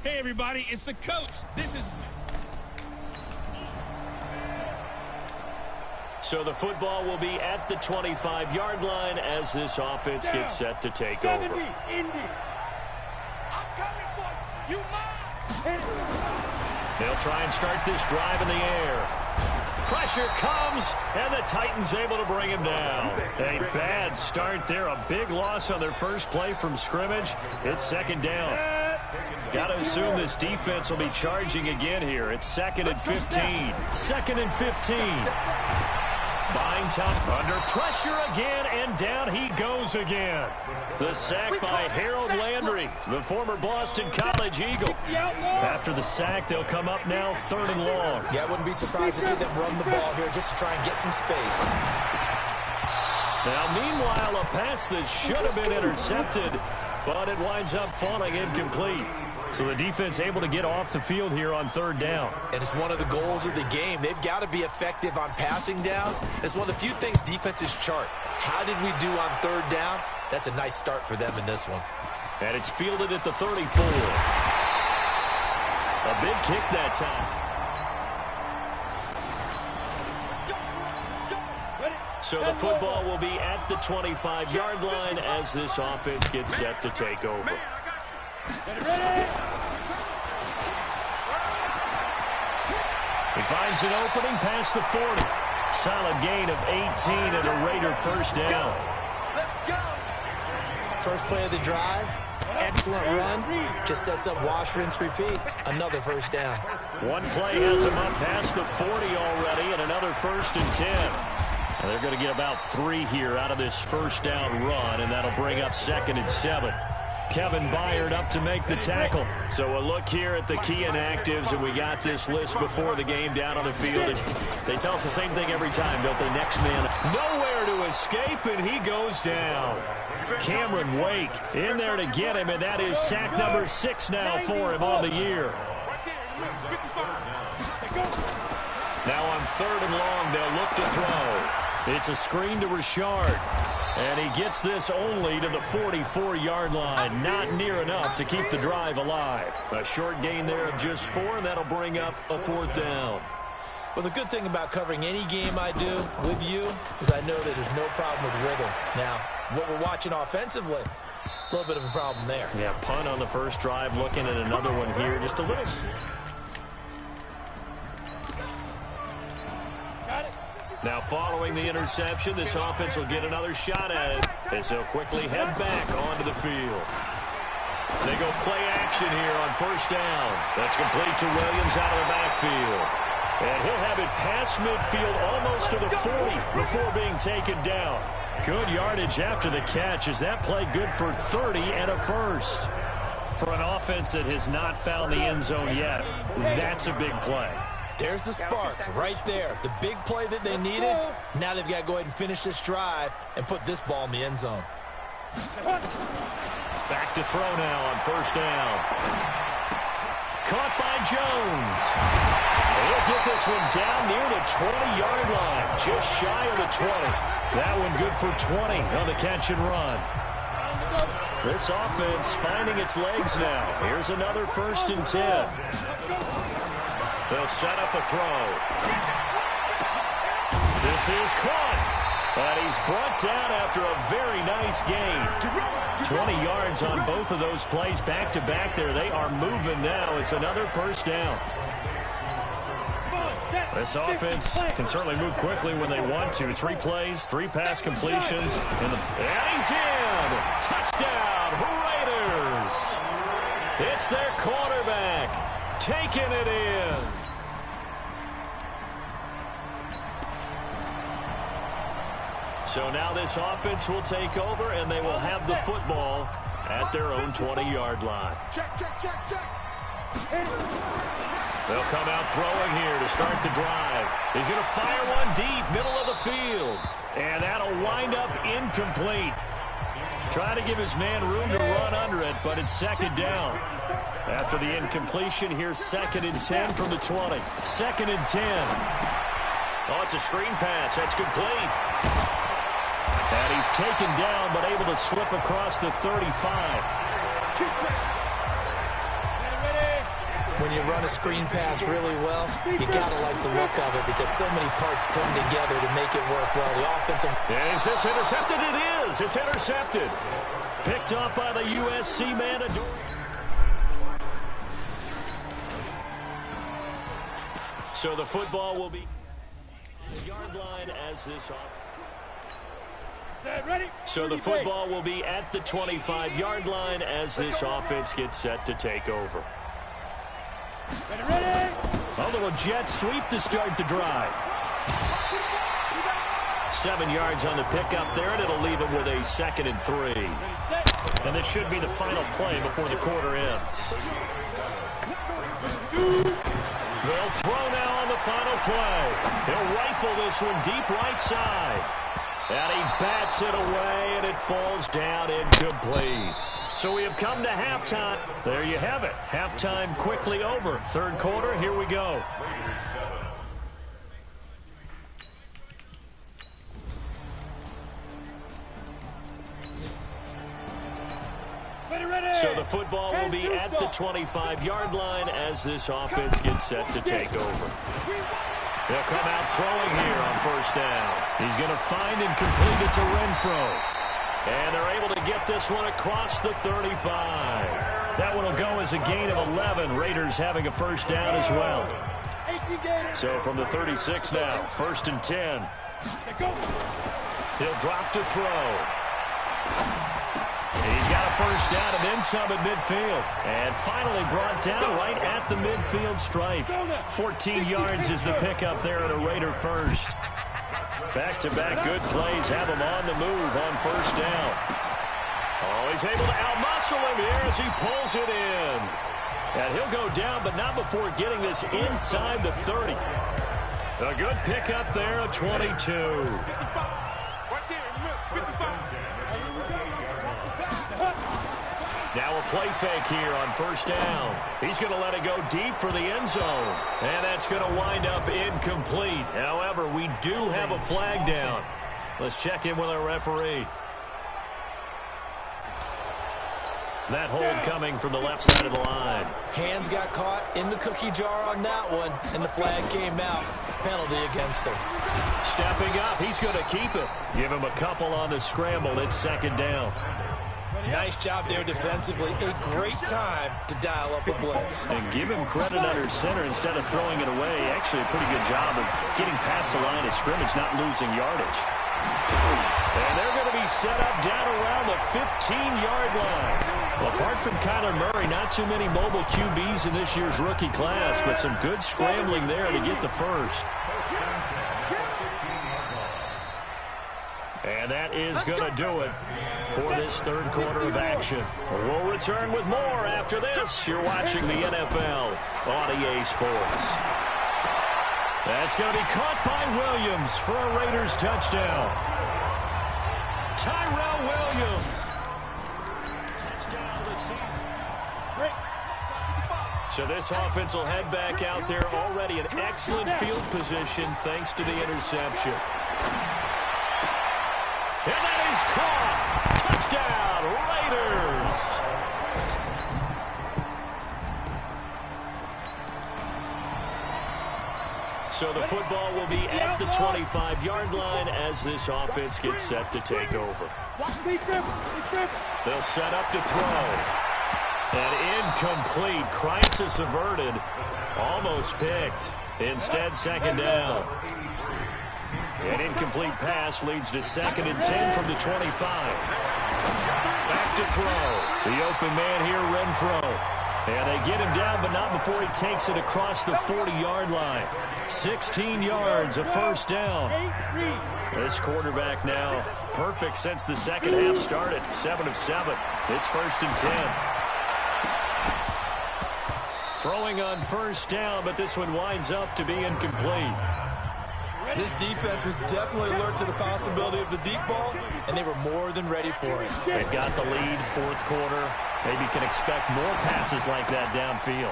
Hey, everybody, it's the coach. This is... So the football will be at the 25-yard line as this offense gets set to take over. Indy. I'm coming for you. They'll try and start this drive in the air. Pressure comes, and the Titans able to bring him down. A bad start there, a big loss on their first play from scrimmage. It's second down. Got to assume this defense will be charging again here. It's 2nd and 15. 2nd and 15. Buying time under pressure again, and down he goes again. The sack by Harold Landry, the former Boston College Eagle. After the sack, they'll come up now 3rd and long. Yeah, I wouldn't be surprised to see them run the ball here just to try and get some space. Now, meanwhile, a pass that should have been intercepted, but it winds up falling incomplete. So the defense able to get off the field here on 3rd down. And it's one of the goals of the game. They've got to be effective on passing downs. It's one of the few things defenses chart. How did we do on 3rd down? That's a nice start for them in this one. And it's fielded at the 34. A big kick that time. So the football will be at the 25-yard line as this offense gets set to take over. He finds an opening past the 40. Solid gain of 18 and a Raider first down. First play of the drive. Excellent run. Just sets up wash, rinse, repeat. Another first down. One play has him up past the 40 already, and another 1st and 10. And they're going to get about 3 here out of this first down run, and that'll bring up 2nd and 7. Kevin Byard up to make the tackle. So a look here at the key inactives, and we got this list before the game down on the field. And they tell us the same thing every time, don't they? Next man nowhere to escape, and he goes down. Cameron Wake in there to get him, and that is sack number 6 now for him on the year. Now on 3rd and long, they'll look to throw. It's a screen to Richard. And he gets this only to the 44-yard line. Not near enough to keep the drive alive. A short gain there of just 4, and that'll bring up a 4th down. Well, the good thing about covering any game I do with you is I know that there's no problem with rhythm. Now, what we're watching offensively, a little bit of a problem there. Yeah, punt on the first drive, looking at another one here. Just a little... Now, following the interception, this offense will get another shot at it as they'll quickly head back onto the field. They go play action here on first down. That's complete to Williams out of the backfield. And he'll have it past midfield almost to the 40 before being taken down. Good yardage after the catch. Is that play good for 30 and a first? For an offense that has not found the end zone yet, that's a big play. There's the spark right there. The big play that they needed. Now they've got to go ahead and finish this drive and put this ball in the end zone. Back to throw now on first down. Caught by Jones. He'll get this one down near the 20-yard line. Just shy of the 20. That one good for 20 on the catch and run. This offense finding its legs now. Here's another 1st and 10. They'll set up a throw. This is caught. And he's brought down after a very nice gain. 20 yards on both of those plays back-to-back there. They are moving now. It's another first down. This offense can certainly move quickly when they want to. 3 plays, 3 pass completions. And he's in. Touchdown, Raiders. It's their quarterback taking it in. So now this offense will take over, and they will have the football at their own 20-yard line. Check. They'll come out throwing here to start the drive. He's going to fire one deep, middle of the field. And that'll wind up incomplete. Trying to give his man room to run under it, but it's 2nd down. After the incompletion, here's 2nd and 10 from the 20. 2nd and 10. Oh, it's a screen pass. That's complete. And he's taken down, but able to slip across the 35. When you run a screen pass really well, you got to like the look of it because so many parts come together to make it work well. The offensive... Is this intercepted? It is. It's intercepted. Picked off by the USC man. So the football will be yard line as this off. So the football will be at the 25-yard line as this offense gets set to take over. A little jet sweep to start the drive. 7 yards on the pickup there, and it'll leave him with a 2nd and 3. And this should be the final play before the quarter ends. They'll throw now on the final play. He'll rifle this one deep right side. And he bats it away, and it falls down incomplete. So we have come to halftime. There you have it. Halftime quickly over. 3rd quarter, here we go. So the football will be at the 25-yard line as this offense gets set to take over. They'll come out throwing here on 1st down. He's going to find and complete it to Renfro. And they're able to get this one across the 35. That one will go as a gain of 11. Raiders having a 1st down as well. So from the 36 now, 1st and 10. He'll drop to throw. He's got a 1st down and then some at midfield. And finally brought down right at the midfield stripe. 14 yards is the pickup there at a Raider 1st. Back-to-back good plays have him on the move on 1st down. Oh, he's able to outmuscle him here as he pulls it in. And he'll go down, but not before getting this inside the 30. A good pickup there, a 22. Now a play fake here on 1st down. He's going to let it go deep for the end zone. And that's going to wind up incomplete. However, we do have a flag down. Let's check in with our referee. That hold coming from the left side of the line. Hands got caught in the cookie jar on that one, and the flag came out. Penalty against him. Stepping up, he's going to keep it. Give him a couple on the scramble. It's 2nd down. Nice job there defensively. A great time to dial up a blitz. And give him credit under center instead of throwing it away. Actually, a pretty good job of getting past the line of scrimmage, not losing yardage. And they're going to be set up down around the 15-yard line. Well, apart from Kyler Murray, not too many mobile QBs in this year's rookie class, but some good scrambling there to get the 1st. And that is going to do it for this 3rd quarter of action. We'll return with more after this. You're watching the NFL on EA Sports. That's going to be caught by Williams for a Raiders touchdown. Tyrell Williams. Touchdown of the season. So this offense will head back out there already in excellent field position thanks to the interception. And that is caught. Touchdown, Raiders. So the football will be at the 25-yard line as this offense gets set to take over. They'll set up to throw. And incomplete. Crisis averted. Almost picked. Instead, 2nd down. An incomplete pass leads to 2nd and 10 from the 25. Back to throw. The open man here, Renfro. And they get him down, but not before he takes it across the 40-yard line. 16 yards, a 1st down. This quarterback now perfect since the 2nd half started. 7 of 7. It's 1st and 10. Throwing on 1st down, but this one winds up to be incomplete. This defense was definitely alert to the possibility of the deep ball, and they were more than ready for it. They've got the lead, 4th quarter. Maybe can expect more passes like that downfield.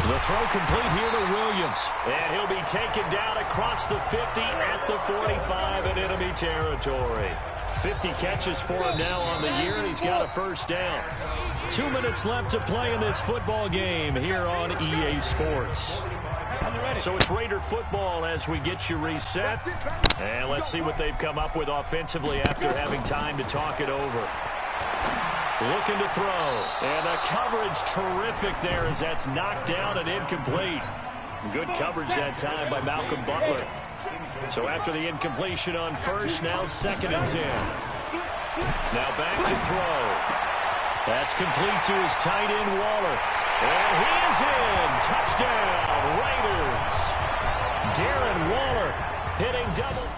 The throw complete here to Williams. And he'll be taken down across the 50 at the 45 in enemy territory. 50 catches for him now on the year, and he's got a first down. 2 minutes left to play in this football game here on EA Sports. So it's Raider football as we get you reset. And let's see what they've come up with offensively after having time to talk it over. Looking to throw. And the coverage terrific there as that's knocked down and incomplete. Good coverage that time by Malcolm Butler. So after the incompletion on first, now 2nd and 10. Now back to throw. That's complete to his tight end, Waller. And he is in. Touchdown, Raiders. Darren Waller hitting double.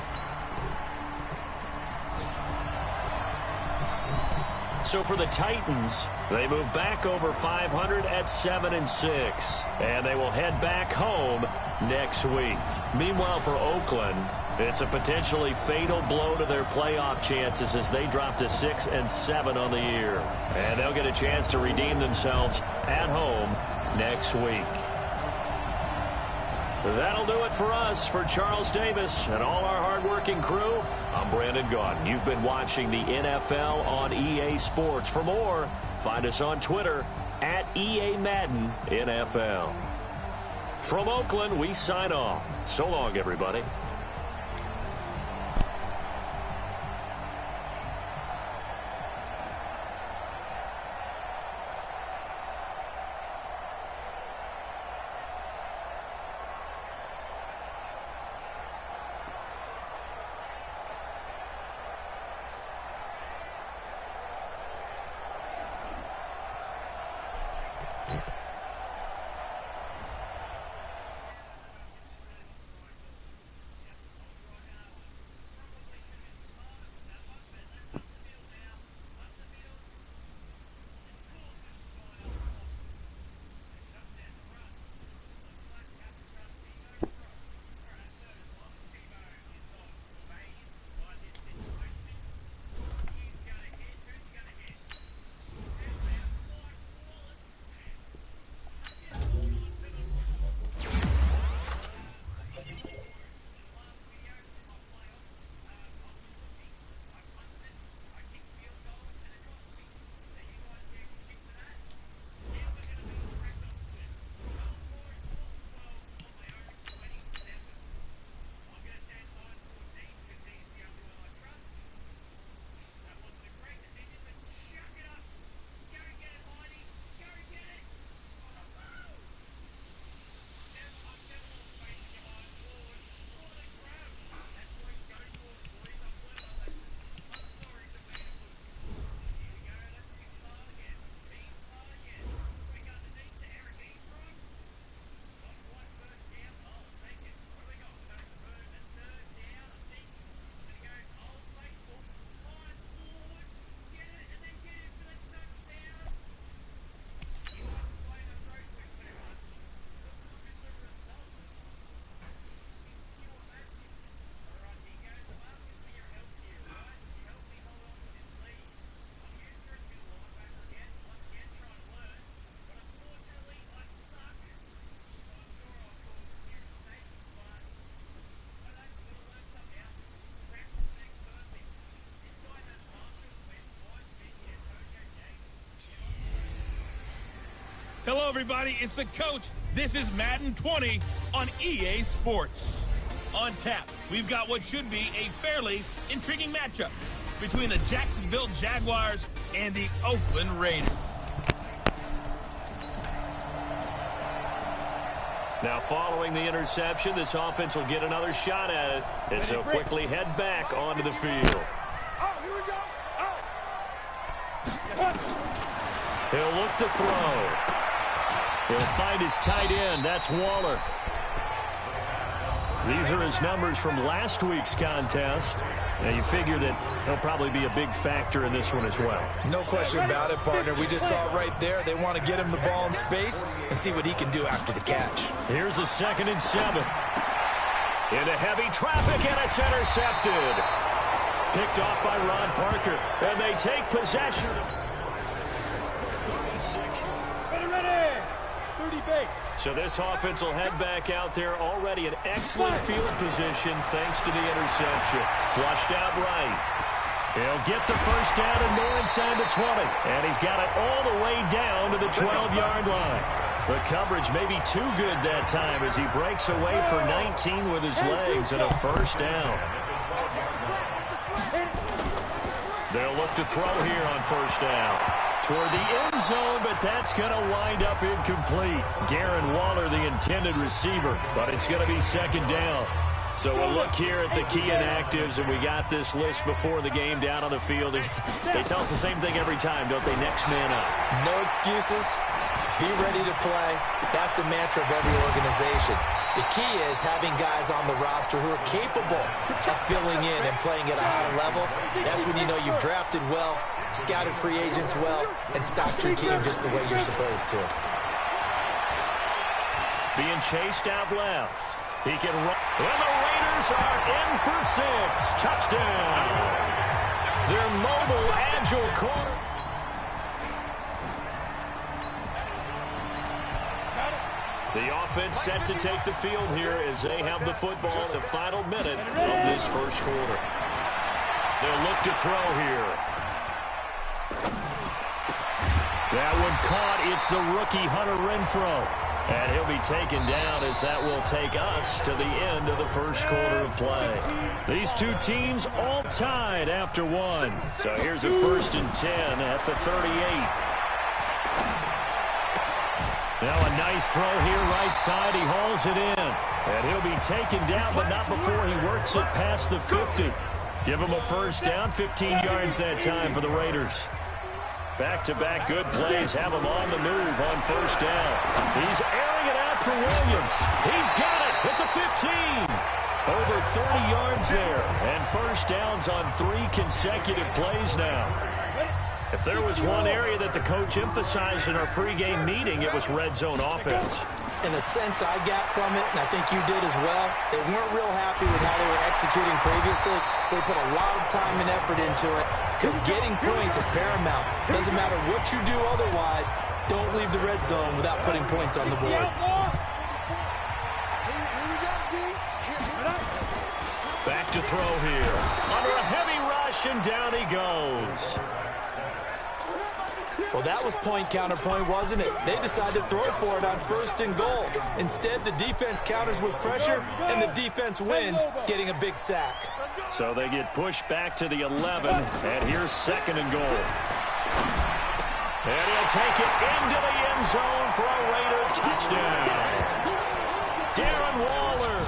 So for the Titans, they move back over 500 at 7-6. And they will head back home next week. Meanwhile, for Oakland, it's a potentially fatal blow to their playoff chances as they drop to 6-7 on the year. And they'll get a chance to redeem themselves at home next week. That'll do it for us. For Charles Davis and all our hardworking crew, I'm Brandon Gaudin. You've been watching the NFL on EA Sports. For more, find us on Twitter at EA Madden NFL. From Oakland, we sign off. So long, everybody. Hello, everybody. It's the coach. This is Madden 20 on EA Sports. On tap, we've got what should be a fairly intriguing matchup between the Jacksonville Jaguars and the Oakland Raiders. Now, following the interception, this offense will get another shot at it as they'll quickly head back onto the field. Oh, here we go. Oh. He'll look to throw. He'll find his tight end. That's Waller. These are his numbers from last week's contest. Now, you figure that he'll probably be a big factor in this one as well. No question about it, partner. We just saw it right there. They want to get him the ball in space and see what he can do after the catch. Here's a 2nd and 7. Into heavy traffic, and it's intercepted. Picked off by Ron Parker. And they take possession. Ready. 30 base. So this offense will head back out there already in excellent field position thanks to the interception. Flushed out right. He'll get the first down and more inside the 20. And he's got it all the way down to the 12-yard line. The coverage may be too good that time as he breaks away for 19 with his legs and a first down. They'll look to throw here on first down. Toward the end zone, but that's going to wind up incomplete. Darren Waller, the intended receiver, but it's going to be second down. So we'll look here at the key inactives, and we got this list before the game down on the field. They tell us the same thing every time, don't they? Next man up. No excuses. Be ready to play. That's the mantra of every organization. The key is having guys on the roster who are capable of filling in and playing at a high level. That's when you know you've drafted well, scouted free agents well, and stocked your team just the way you're supposed to. Being chased out left. He can run. And the Raiders are in for 6. Touchdown. Their mobile, agile corner. The offense set to take the field here as they have the football in the final minute of this first quarter. They'll look to throw here. That one caught. It's the rookie Hunter Renfrow. And he'll be taken down as that will take us to the end of the first quarter of play. These two teams all tied after one. So here's a 1st and 10 at the 38. Now a nice throw here right side. He hauls it in. And he'll be taken down, but not before he works it past the 50. Give him a first down, 15 yards that time for the Raiders. Back-to-back good plays have him on the move on first down. He's airing it out for Williams. He's got it at the 15. Over 30 yards there. And first downs on 3 consecutive plays now. If there was one area that the coach emphasized in our pregame meeting, it was red zone offense. In a sense I got from it, and I think you did as well, they weren't real happy with how they were executing previously, so they put a lot of time and effort into it because getting points is paramount. Doesn't matter what you do otherwise, don't leave the red zone without putting points on the board. Back to throw here. Under a heavy rush, and down he goes. Well, that was point counterpoint, wasn't it? They decided to throw for it on 1st and goal. Instead, the defense counters with pressure, and the defense wins, getting a big sack. So they get pushed back to the 11, and here's 2nd and goal. And he'll take it into the end zone for a Raider touchdown. Darren Waller.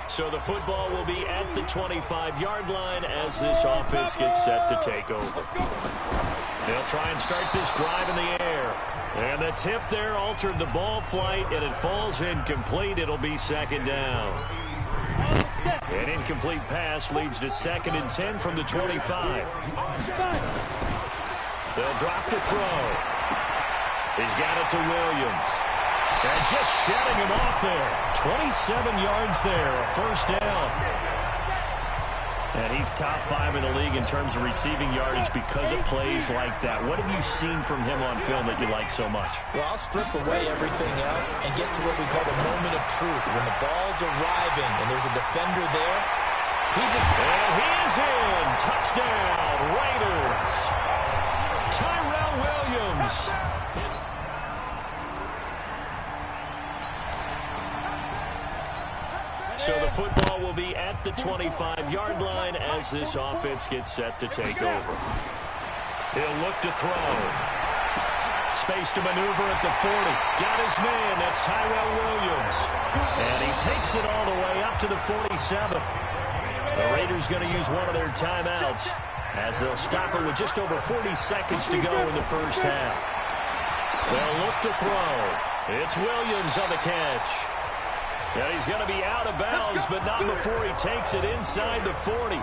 So the football will be at the 25-yard line as this offense gets set to take over. They'll try and start this drive in the air. And the tip there altered the ball flight, and it falls incomplete. It'll be 2nd down. An incomplete pass leads to 2nd and 10 from the 25. They'll drop the throw. He's got it to Williams. And just shutting him off there. 27 yards there, a first down. And he's top 5 in the league in terms of receiving yardage because of plays like that. What have you seen from him on film that you like so much? Well, I'll strip away everything else and get to what we call the moment of truth. When the ball's arriving and there's a defender there, he just... And he is in. Touchdown, Raiders. Tyrell Williams. So the football will be at the 25-yard line as this offense gets set to take over. He'll look to throw. Space to maneuver at the 40. Got his man. That's Tyrell Williams. And he takes it all the way up to the 47. The Raiders going to use one of their timeouts as they'll stop it with just over 40 seconds to go in the first half. They'll look to throw. It's Williams on the catch. Yeah, he's going to be out of bounds, but not before he takes it inside the 40.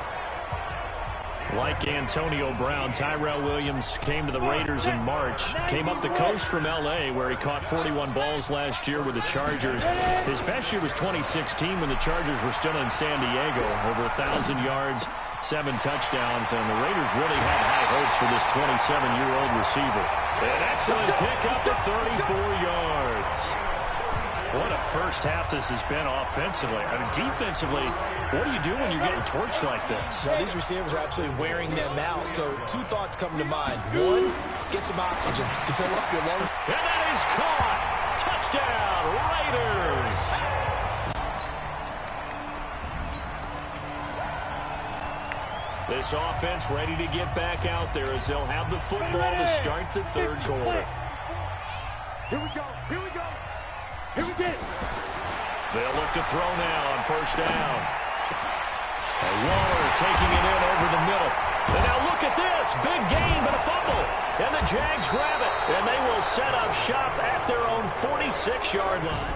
Like Antonio Brown, Tyrell Williams came to the Raiders in March. Came up the coast from L.A., where he caught 41 balls last year with the Chargers. His best year was 2016 when the Chargers were still in San Diego. Over 1,000 yards, 7 touchdowns, and the Raiders really had high hopes for this 27-year-old receiver. An excellent pickup at 34 yards. What a first half this has been offensively. I mean, defensively, what do you do when you're getting torched like this? Well, these receivers are absolutely wearing them out. So 2 thoughts come to mind. One, get some oxygen to fill up your lungs. And that is caught. Touchdown, Raiders. This offense ready to get back out there as they'll have the football to start the third quarter. Here we go. Here we go. Here we get it. They'll look to throw now on first down. And Waller taking it in over the middle. And now look at this. Big gain, but a fumble. And the Jags grab it. And they will set up shop at their own 46-yard line.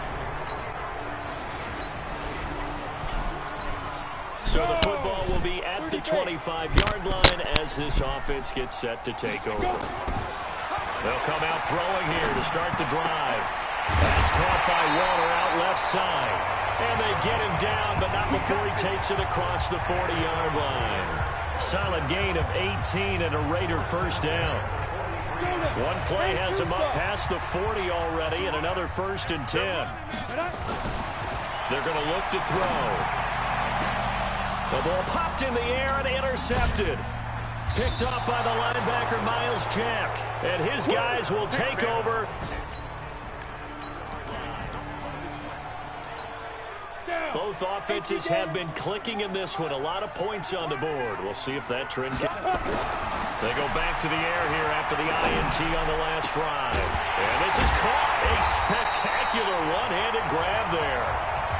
So the football will be at the 25-yard line as this offense gets set to take over. They'll come out throwing here to start the drive. That's caught by Waller out left side. And they get him down, but not before he takes it across the 40-yard line. Solid gain of 18 and a Raider first down. One play has him up past the 40 already and another 1st and 10. They're going to look to throw. The ball popped in the air and intercepted. Picked up by the linebacker, Miles Jack. And his guys will take over. Both offenses have been clicking in this one. A lot of points on the board. We'll see if that trend can. They go back to the air here after the INT on the last drive. And this is caught. A spectacular one-handed grab there.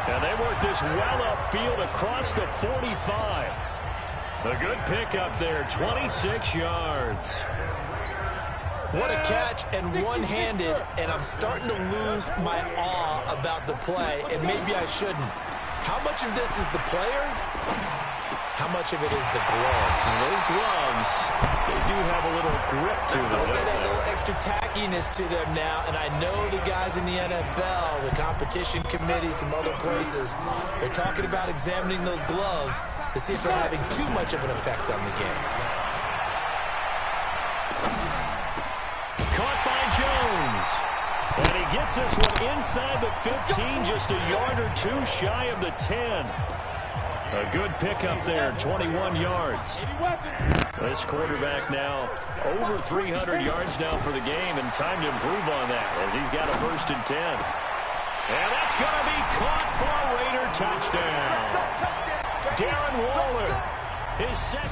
And they work this well upfield across the 45. A good pickup there, 26 yards. What a catch, and one-handed, and I'm starting to lose my awe about the play, and maybe I shouldn't. How much of this is the player? How much of it is the glove? And those gloves, they do have a little grip to them. They got a little extra tackiness to them now, and I know the guys in the NFL, the competition committee, some other places, they're talking about examining those gloves to see if they're having too much of an effect on the game. Caught by Jones. And he gets this one inside the 15, just a yard or two shy of the 10. A good pickup there, 21 yards. This quarterback now over 300 yards now for the game, and time to improve on that as he's got a 1st and 10. And that's going to be caught for a Raider touchdown. Darren Waller, his second.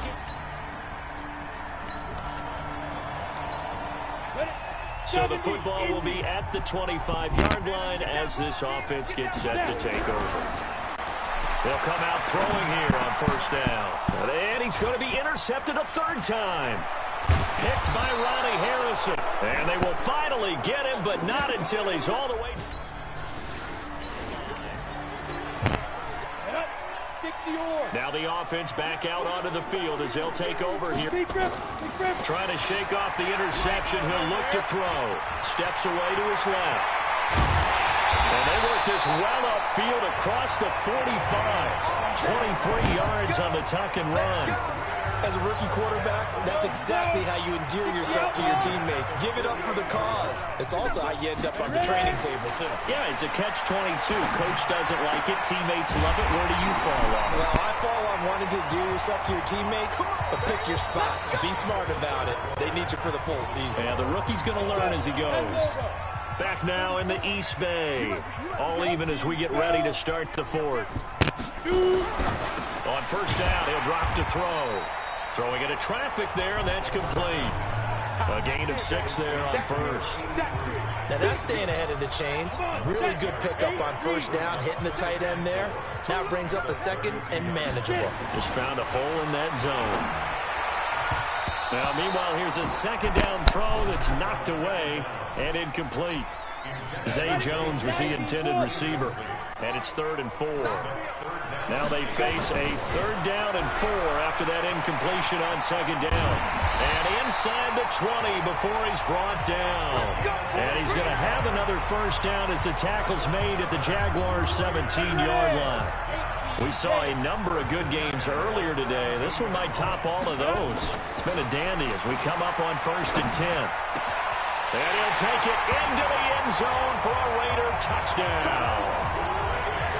So the football will be at the 25-yard line as this offense gets set to take over. They'll come out throwing here on first down. And he's going to be intercepted a 3rd time. Picked by Ronnie Harrison. And they will finally get him, but not until he's all the way. Now the offense back out onto the field as they'll take over here. Trying to shake off the interception. He'll look to throw. Steps away to his left. And they work this well upfield across the 45. 23 yards on the tuck and run. As a rookie quarterback, that's exactly how you endear yourself to your teammates. Give it up for the cause. It's also how you end up on the training table, too. Yeah, it's a catch-22. Coach doesn't like it. Teammates love it. Where do you fall on? Well, I fall on wanting to endear yourself to your teammates, but pick your spots. Be smart about it. They need you for the full season. Yeah, the rookie's going to learn as he goes. Back now in the East Bay. All even as we get ready to start the 4th. On first down, he'll drop to throw. Throwing into traffic there, and that's complete. A gain of 6 there on first. Now that's staying ahead of the chains. Really good pickup on first down, hitting the tight end there. Now brings up a 2nd and manageable. Just found a hole in that zone. Now, meanwhile, here's a 2nd down throw that's knocked away and incomplete. Zay Jones was the intended receiver, and it's 3rd and 4. Now they face a 3rd down and 4 after that incompletion on 2nd down. And inside the 20 before he's brought down. And he's going to have another first down as the tackle's made at the Jaguars' 17-yard line. We saw a number of good games earlier today. This one might top all of those. It's been a dandy as we come up on 1st and 10. And he'll take it into the end zone for a Raider touchdown.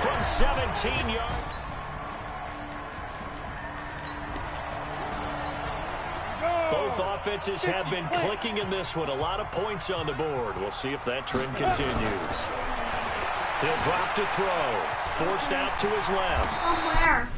From 17 yards. Both offenses have been clicking in this one. A lot of points on the board. We'll see if that trend continues. He'll drop to throw. Forced out to his left. Somewhere.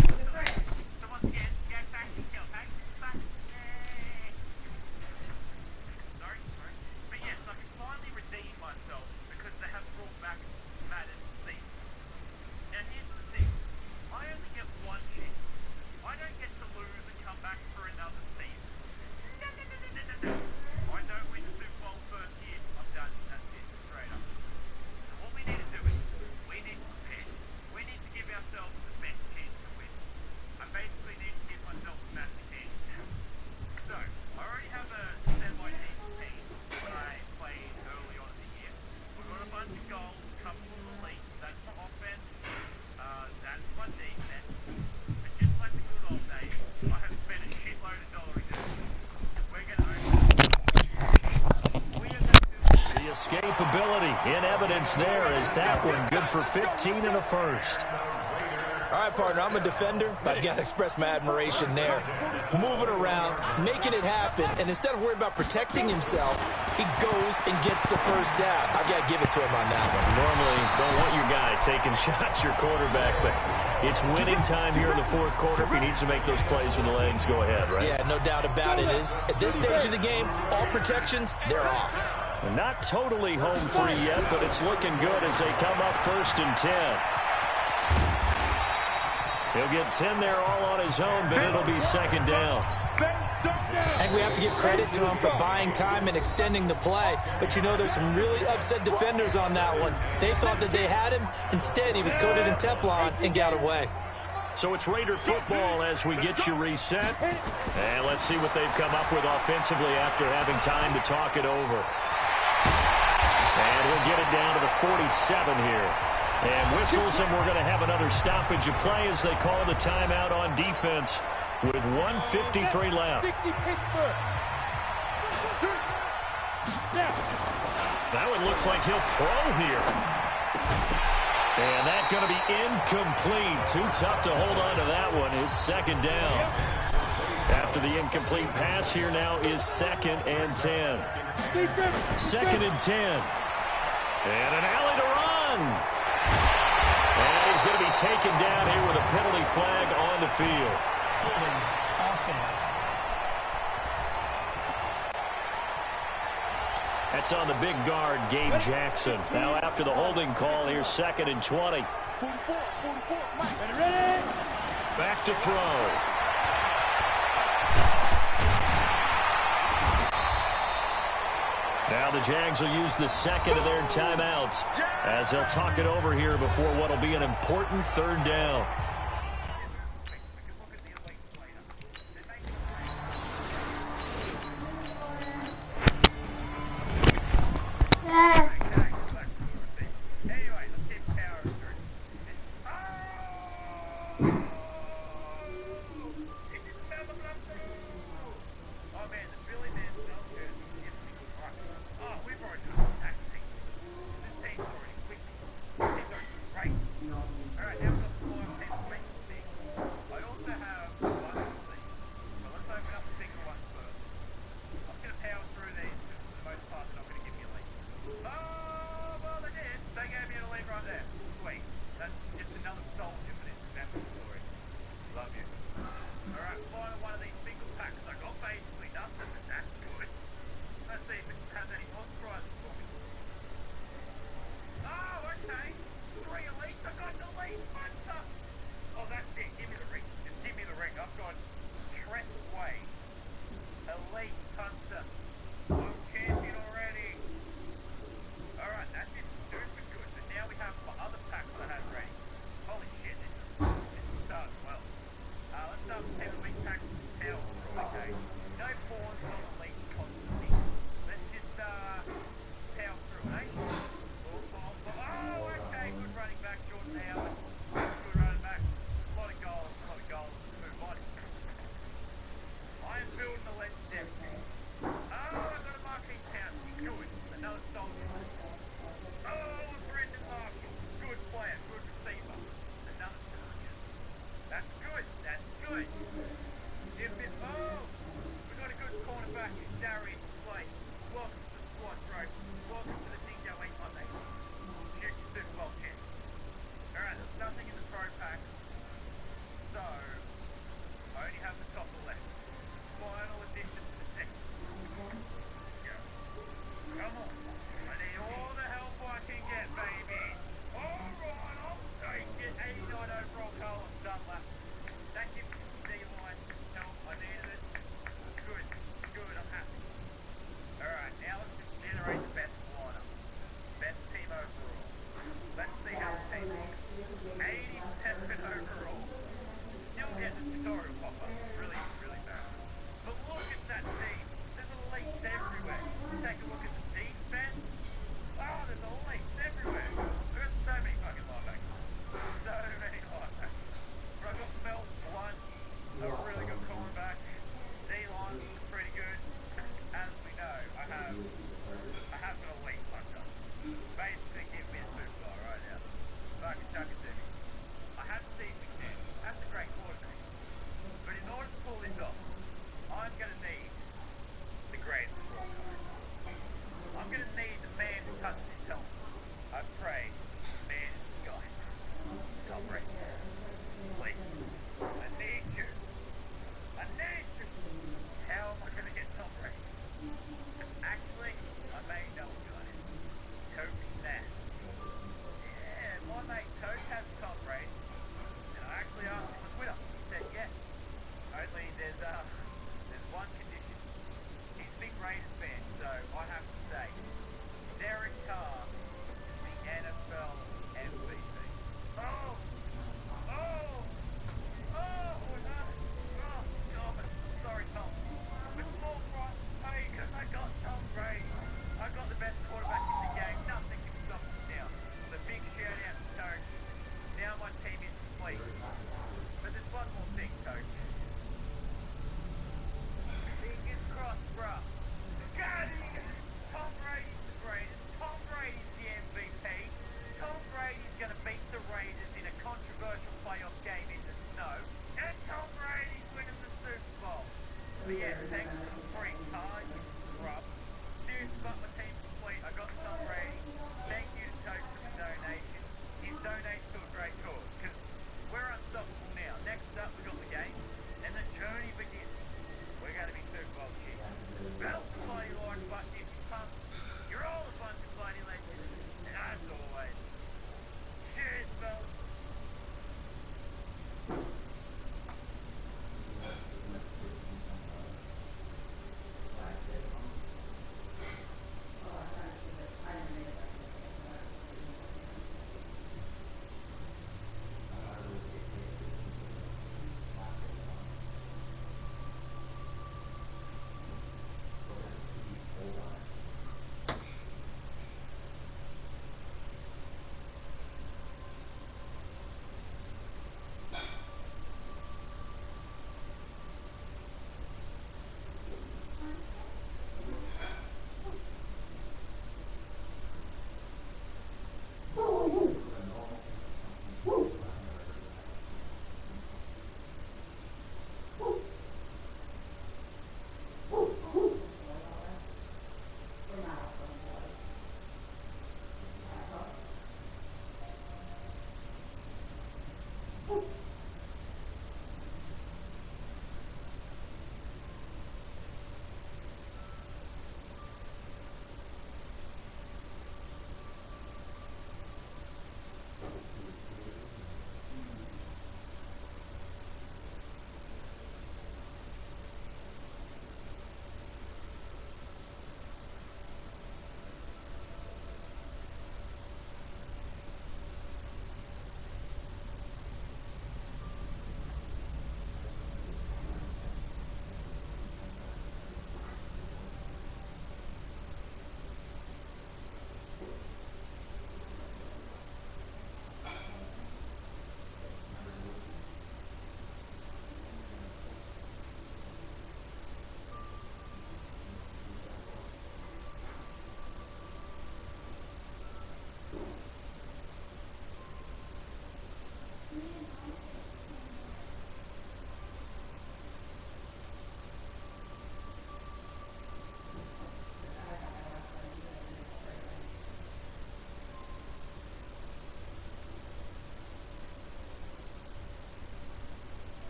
Escapability in evidence there as that one good for 15 and a first. All right, partner, I'm a defender, but I've got to express my admiration there. Moving around, making it happen, and instead of worrying about protecting himself, he goes and gets the first down. I've got to give it to him on that one. Normally, don't want your guy taking shots, your quarterback, but it's winning time here in the fourth quarter. If he needs to make those plays with the legs, go ahead, right? Yeah, no doubt about it. At this stage of the game, all protections, they're off. Not totally home free yet, but it's looking good as they come up 1st and 10. He'll get 10 there all on his own, but it'll be 2nd down. I think we have to give credit to him for buying time and extending the play. But, you know, there's some really upset defenders on that one. They thought that they had him. Instead, he was coated in Teflon and got away. So it's Raider football as we get you reset. And let's see what they've come up with offensively after having time to talk it over. And we'll get it down to the 47 here. And whistles, and we're going to have another stoppage of play as they call the timeout on defense with 1:53 left. That one looks like he'll throw here. And that's going to be incomplete. Too tough to hold on to that one. It's 2nd down. After the incomplete pass, here now is 2nd and 10. 2nd and 10. And an alley to run. And he's going to be taken down here with a penalty flag on the field. Offense. That's on the big guard, Gabe Jackson. Now after the holding call, here's 2nd and 20. Back to throw. Now the Jags will use the 2nd of their timeouts as they'll talk it over here before what will be an important 3rd down. Darius, Slade. Welcome to the squad, bro. Welcome to the DJ8 Monday. Future Super Bowl champ. Alright, there's nothing in the pro pack. So, I only have the top left. Final addition to the set. Go. Come on. I need all the help I can get, baby. Alright, I'll take it. 89 overall Carlos Dunlap. That gives me D-line help. I needed it. Good. Good, I'm happy.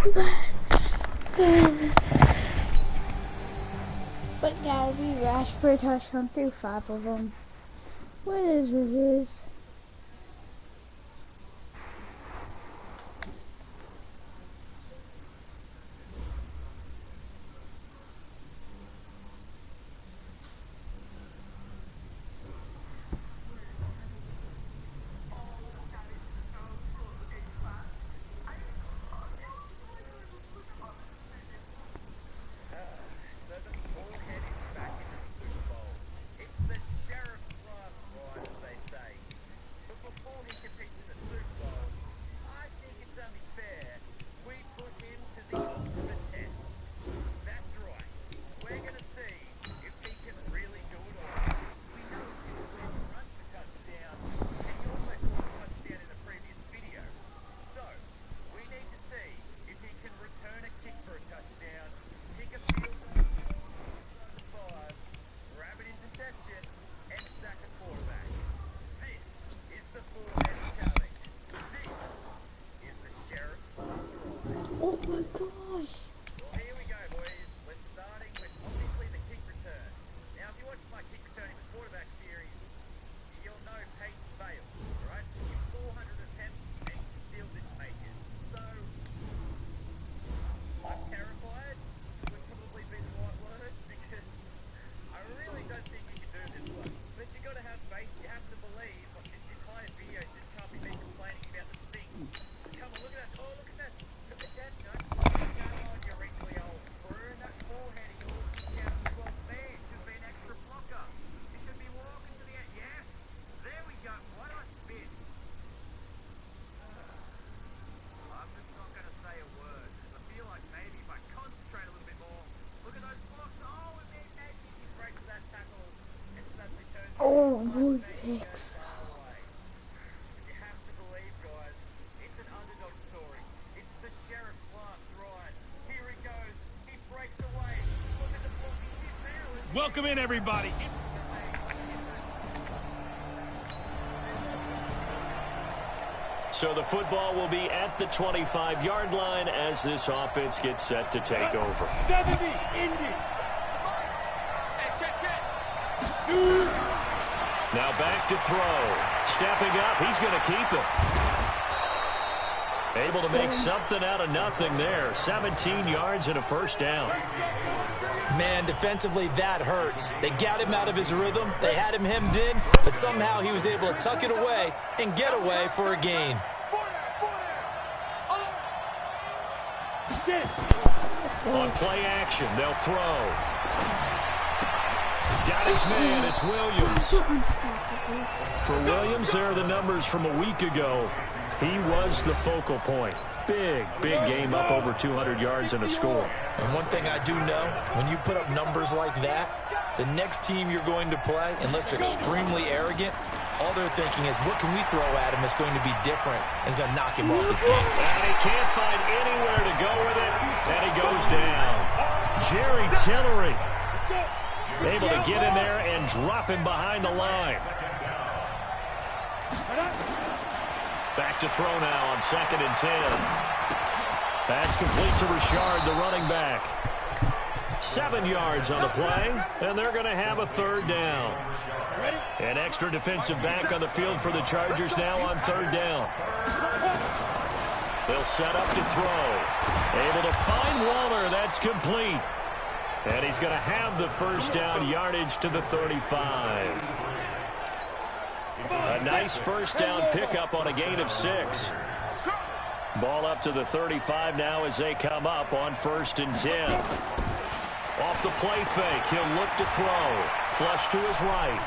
But guys, we rushed for a touchdown through 5 of them. What is? Oh my gosh. Well, here we go, boys. We're starting with, obviously, the kick return. Now, if you watch my kick returning the quarterback series, you'll know Peyton failed, all right? In 400 attempts, and he still didn't make it. So, I'm terrified. Would probably be the right word, because I really don't think you can do this one. But you got to have faith. You have to believe. Like, this entire video just can't be me complaining about the thing. Come on, look at that. Oh, look at that. Look at that, no. Come on, you wrinkly old prune. That forehead of yours counts 12 man. Should be an extra blocker. You should be walking to the end. Yeah. There we go. Why don't I spit? I'm just not going to say a word. I feel like maybe if I concentrate a little bit more. Look at those blocks. Oh, and then maybe he breaks that tackle and suddenly turns. Oh, blue ticks. You have to believe, guys. It's an underdog story. It's the Sheriff's last ride. Here he goes. He breaks away. Look at the blocking hit now. Welcome in, everybody. So the football will be at the 25-yard line as this offense gets set to take over. 70, Indy. Now back to throw. Stepping up, he's going to keep it. Able to make something out of nothing there. 17 yards and a first down. Man, defensively, that hurts. They got him out of his rhythm. They had him hemmed in, but somehow he was able to tuck it away and get away for a gain. On play action, they'll throw. Got his man, it's Williams. For Williams, there are the numbers from a week ago. He was the focal point. Big game, up over 200 yards and a score. And one thing I do know, when you put up numbers like that, the next team you're going to play, unless they're extremely arrogant, all they're thinking is, what can we throw at him that's going to be different and is going to knock him off his game? And he can't find anywhere to go with it, and he goes down. Jerry Tillery able to get in there and drop him behind the line. Back to throw now on 2nd and 10. That's complete to Richard, the running back. 7 yards on the play, and they're going to have a third down. An extra defensive back on the field for the Chargers now on 3rd down. They'll set up to throw. Able to find Waller. That's complete. And he's going to have the first down yardage to the 35. A nice first down pickup on a gain of 6. Ball up to the 35 now as they come up on 1st and 10. Off the play fake, he'll look to throw. Flush to his right.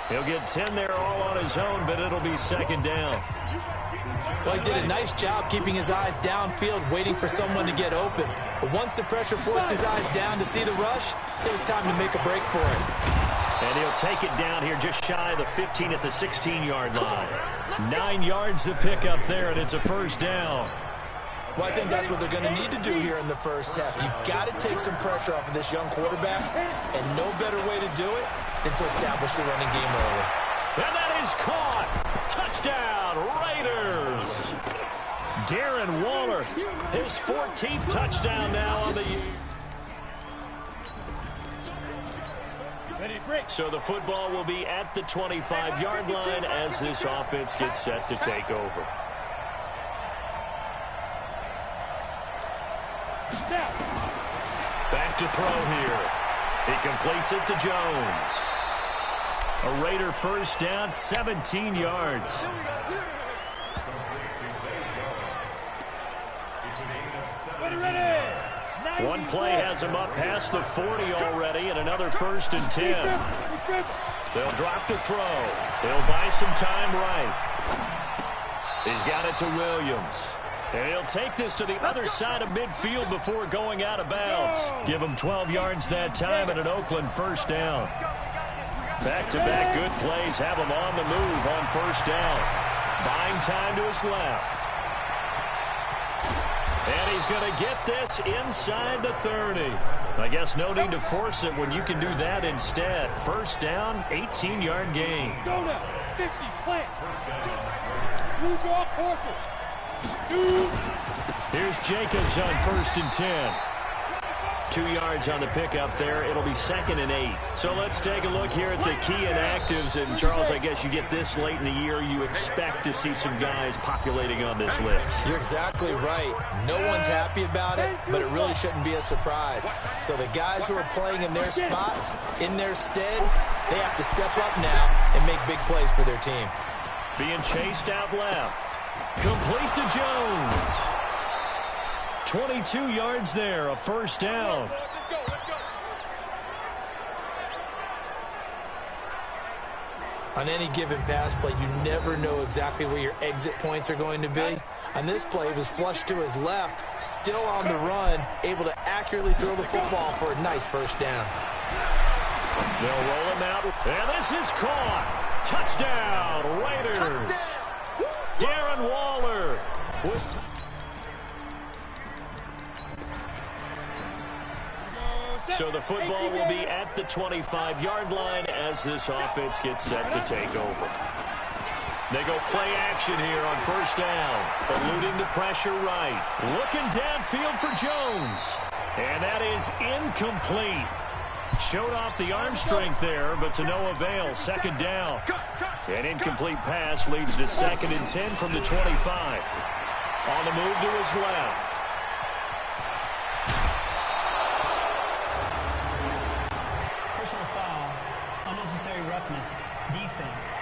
He'll get 10 there all on his own, but it'll be 2nd down. Well, he did a nice job keeping his eyes downfield, waiting for someone to get open. But once the pressure forced his eyes down to see the rush, it was time to make a break for him. And he'll take it down here just shy of the 15 at the 16-yard line. 9 yards to pick up there, and it's a first down. Well, I think that's what they're going to need to do here in the first half. You've got to take some pressure off of this young quarterback, and no better way to do it than to establish the running game early. And that is caught. Touchdown, Raiders. Darren Waller, his 14th touchdown now on the year. So the football will be at the 25-yard line as this offense gets set to take over. Back to throw here. He completes it to Jones. A Raider first down, 17 yards. One play has him up past the 40 already, and another 1st and 10. They'll drop to throw. They'll buy some time right. He's got it to Williams. And he'll take this to the other side of midfield before going out of bounds. Give him 12 yards that time and an Oakland first down. Back-to-back good plays have him on the move on first down. Buying time to his left. And he's going to get this inside the 30. I guess no need to force it when you can do that instead. First down, 18-yard gain. Go now, 50, plant. Move off horses. Here's Jacobs on 1st and 10. 2 yards on the pickup there. It'll be 2nd and 8. So let's take a look here at the key inactives. And, Charles, I guess you get this late in the year, you expect to see some guys populating on this list. You're exactly right. No one's happy about it, but it really shouldn't be a surprise. So the guys who are playing in their spots, in their stead, they have to step up now and make big plays for their team. Being chased out left. Complete to Jones. 22 yards there, a first down. On any given pass play, you never know exactly where your exit points are going to be. On this play, it was flushed to his left, still on the run, able to accurately throw the football for a nice first down. They'll roll him out, and this is caught. Touchdown, Raiders. Darren Waller with... So the football will be at the 25-yard line as this offense gets set to take over. They go play action here on first down, eluding the pressure right. Looking downfield for Jones. And that is incomplete. Showed off the arm strength there, but to no avail. 2nd down. An incomplete pass leads to 2nd and 10 from the 25. On the move to his left. Personal foul, unnecessary roughness, defense.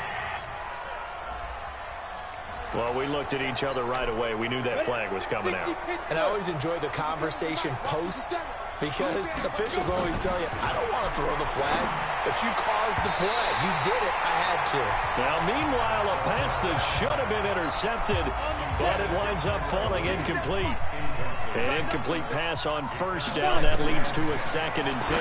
Well, we looked at each other right away. We knew that flag was coming out. And I always enjoy the conversation post, because officials always tell you, I don't want to throw the flag, but you caused the play. You did it. I had to. Now, meanwhile, a pass that should have been intercepted, but it winds up falling incomplete. An incomplete pass on first down. That leads to a 2nd and 10.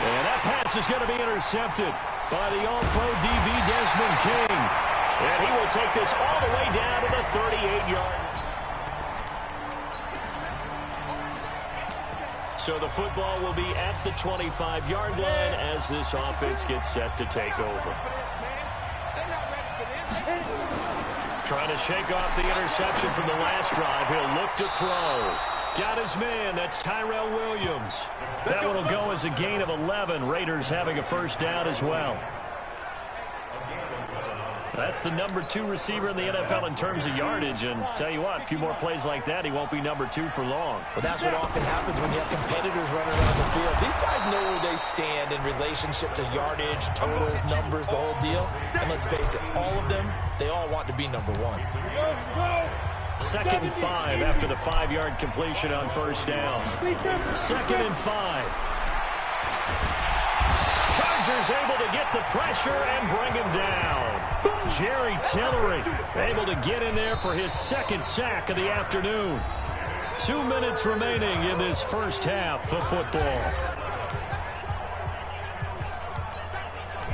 And that pass is going to be intercepted by the All-Pro DB Desmond King. And he will take this all the way down to the 38-yard. So the football will be at the 25-yard line as this offense gets set to take over. Trying to shake off the interception from the last drive. He'll look to throw. Got his man. That's Tyrell Williams. That one will go as a gain of 11. Raiders having a first down as well. That's the number 2 receiver in the NFL in terms of yardage. And tell you what, a few more plays like that, he won't be number 2 for long. Well, that's what often happens when you have competitors running around the field. These guys know where they stand in relationship to yardage, totals, numbers, the whole deal. And let's face it, all of them, they all want to be number 1. 2nd and 5 after the 5-yard completion on first down. 2nd and 5. Chargers able to get the pressure and bring him down. Jerry Tillery able to get in there for his 2nd sack of the afternoon. 2 minutes remaining in this first half of football.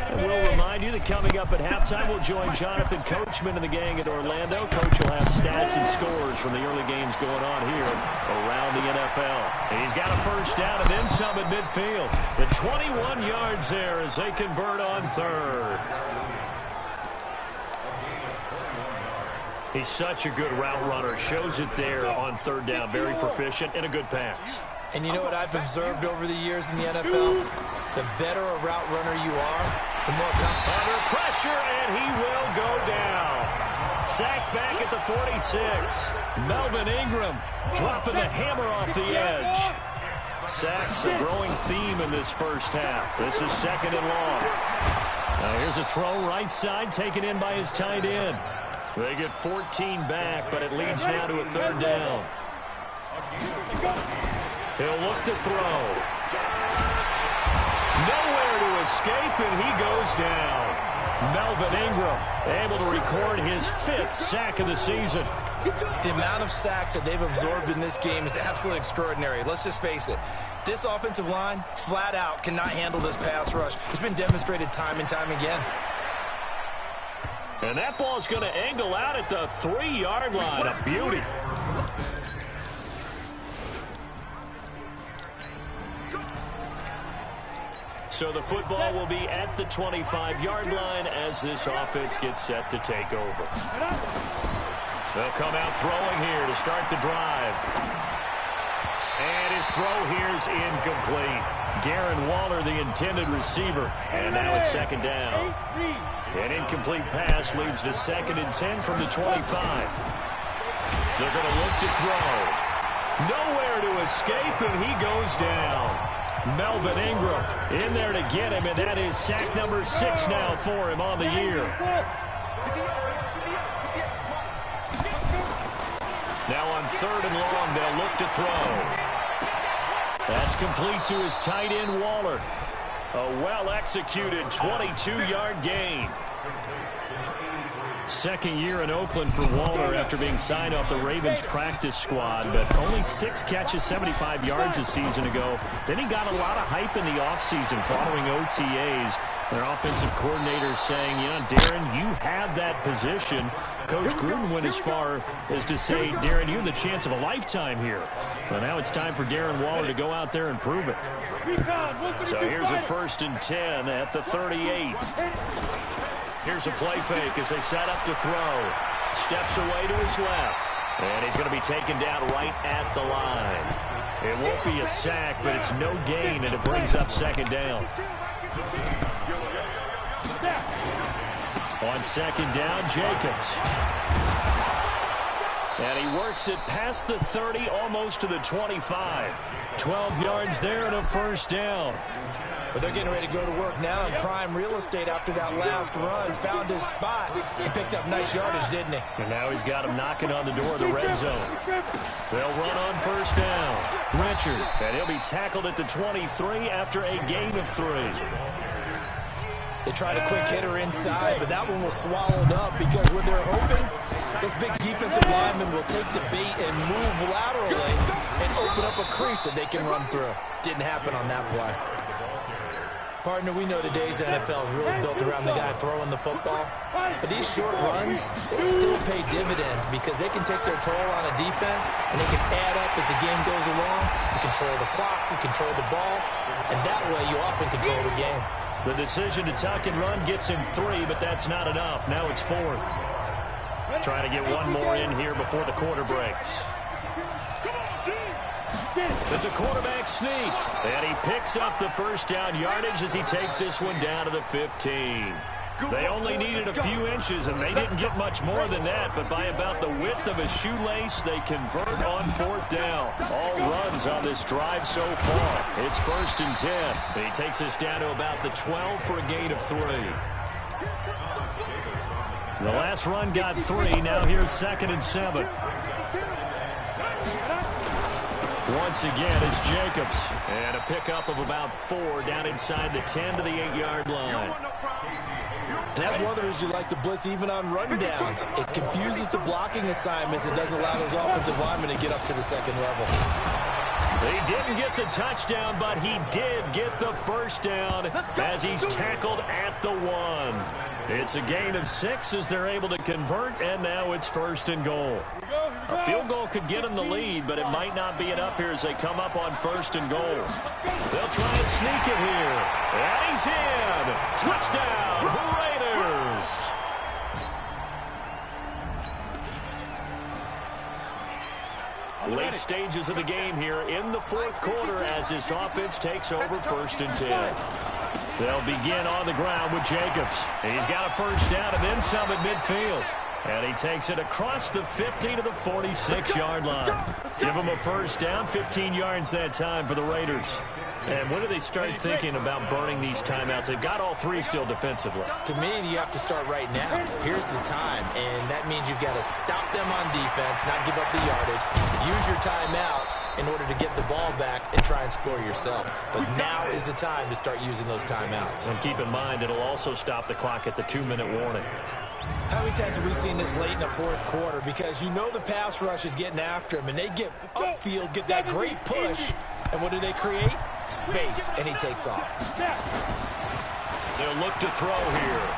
And we'll remind you that coming up at halftime, we'll join Jonathan Coachman and the gang at Orlando. Coach will have stats and scores from the early games going on here around the NFL. And he's got a first down and then some at midfield. The 21 yards there as they convert on 3rd. He's such a good route runner. Shows it there on third down. Very proficient and a good pass. And you know what I've observed over the years in the NFL? The better a route runner you are, the more under pressure, and he will go down. Sacked back at the 46. Melvin Ingram dropping the hammer off the edge. Sacks a growing theme in this first half. This is second and long. Now here's a throw right side taken in by his tight end. They get 14 back, but it leads now to a third down. He'll look to throw. Nowhere to escape, and he goes down. Melvin Ingram able to record his 5th sack of the season. The amount of sacks that they've absorbed in this game is absolutely extraordinary. Let's just face it. This offensive line, flat out, cannot handle this pass rush. It's been demonstrated time and time again. And that ball's going to angle out at the 3-yard line. A beauty. So the football will be at the 25-yard line as this offense gets set to take over. They'll come out throwing here to start the drive. And his throw here is incomplete. Darren Waller, the intended receiver. And now it's second down. An incomplete pass leads to 2nd and 10 from the 25. They're going to look to throw. Nowhere to escape, and he goes down. Melvin Ingram in there to get him, and that is sack number 6 now for him on the year. Now on 3rd and long, they'll look to throw. That's complete to his tight end, Waller. A well-executed 22-yard gain. Second year in Oakland for Waller after being signed off the Ravens practice squad, but only 6 catches, 75 yards a season ago. Then he got a lot of hype in the offseason following OTAs. Their offensive coordinator saying, you know, Darren, you have that position. Coach Gruden went as far as to say, Darren, you have the chance of a lifetime here. Well, now it's time for Darren Waller to go out there and prove it. So here's a 1st and 10 at the 38. Here's a play fake as they set up to throw. Steps away to his left. And he's going to be taken down right at the line. It won't be a sack, but it's no gain, and it brings up 2nd down. On 2nd down, Jacobs. And he works it past the 30, almost to the 25. 12 yards there and a 1st down. But they're getting ready to go to work now in prime real estate after that last run. Found his spot and picked up nice yardage, didn't he? And now he's got him knocking on the door of the red zone. They'll run on 1st down. Richard, and he'll be tackled at the 23 after a gain of 3. They tried a quick hitter inside, but that one was swallowed up because when they're hoping, those big defensive linemen will take the bait and move laterally and open up a crease that they can run through. Didn't happen on that play. Partner, we know today's NFL is really built around the guy throwing the football. But these short runs, they still pay dividends because they can take their toll on a defense and they can add up as the game goes along. You control the clock, you control the ball, and that way you often control the game. The decision to tuck and run gets him 3, but that's not enough. Now it's 4th. Trying to get one more in here before the quarter breaks. It's a quarterback sneak, and he picks up the 1st down yardage as he takes this one down to the 15. They only needed a few inches, and they didn't get much more than that, but by about the width of a shoelace, they convert on 4th down. All runs on this drive so far. It's 1st and 10. He takes this down to about the 12 for a gain of 3. The last run got 3. Now here's 2nd and 7. Once again, it's Jacobs. And a pickup of about 4 down inside the 10 to the 8-yard line. And that's one of the reasons you like to blitz even on rundowns. It confuses the blocking assignments. It doesn't allow those offensive linemen to get up to the 2nd level. He didn't get the touchdown, but he did get the 1st down as he's tackled at the 1. It's a gain of 6 as they're able to convert, and now it's 1st and goal. A field goal could get them the lead, but it might not be enough here as they come up on 1st and goal. They'll try and sneak it here. And he's in. Touchdown, Raiders. Late stages of the game here in the fourth quarter as this offense takes over 1st and 10. They'll begin on the ground with Jacobs. He's got a first down and then some at midfield. And he takes it across the 50 to the 46-yard line. Give him a first down, 15 yards that time for the Raiders. And when do they start thinking about burning these timeouts? They've got all 3 still defensively. To me, you have to start right now. Here's the time, and that means you've got to stop them on defense, not give up the yardage, use your timeouts in order to get the ball back and try and score yourself. But now is the time to start using those timeouts. And keep in mind, it'll also stop the clock at the 2-minute warning. How many times have we seen this late in the fourth quarter? Because you know the pass rush is getting after him, and they get upfield, get that great push, and what do they create? Space, and he takes off. They'll look to throw here.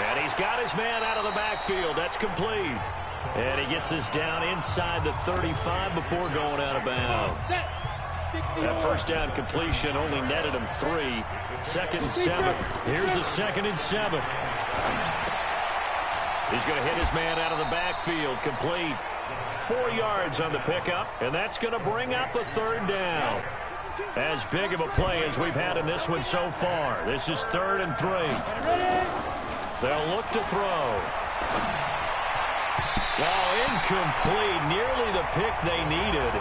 And he's got his man out of the backfield. That's complete. And he gets us down inside the 35 before going out of bounds. That first down completion only netted him 3. 2nd and 7. Here's a 2nd and 7. He's going to hit his man out of the backfield. Complete. 4 yards on the pickup, and that's going to bring up a 3rd down. As big of a play as we've had in this one so far. This is 3rd and 3. They'll look to throw. Oh, incomplete. Nearly the pick they needed.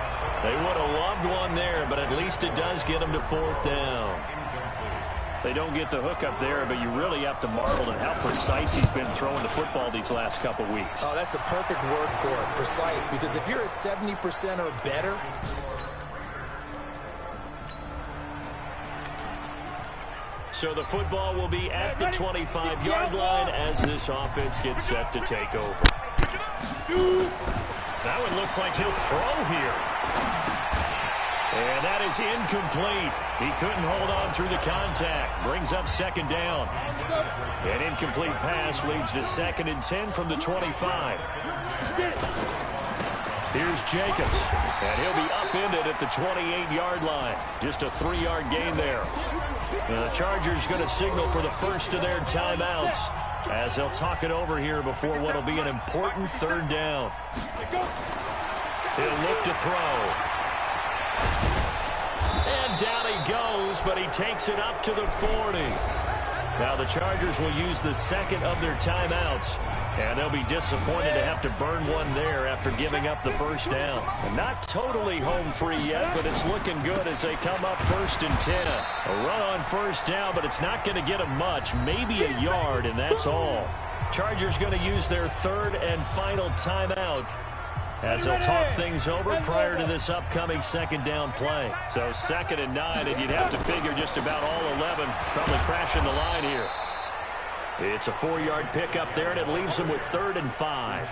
They would have loved one there, but at least it does get them to 4th down. They don't get the hook up there, but you really have to marvel at how precise he's been throwing the football these last couple weeks. Oh, that's a perfect word for it, precise, because if you're at 70% or better, so the football will be at the 25-yard line as this offense gets set to take over. That one looks like he'll throw here. And that is incomplete. He couldn't hold on through the contact. Brings up 2nd down. An incomplete pass leads to 2nd and 10 from the 25. Here's Jacobs. And he'll be upended at the 28-yard line. Just a 3-yard gain there. And the Chargers going to signal for the first of their timeouts as they'll talk it over here before what will be an important 3rd down. He'll look to throw. And down he goes, but he takes it up to the 40. Now the Chargers will use the 2nd of their timeouts, and they'll be disappointed to have to burn one there after giving up the first down. And not totally home free yet, but it's looking good as they come up 1st and 10. A run on first down, but it's not going to get them much, maybe a yard, and that's all. Chargers going to use their 3rd and final timeout as they'll talk things over prior to this upcoming 2nd down play. So 2nd and 9, and you'd have to figure just about all 11 probably crashing the line here. It's a 4-yard pickup there, and it leaves them with 3rd and 5.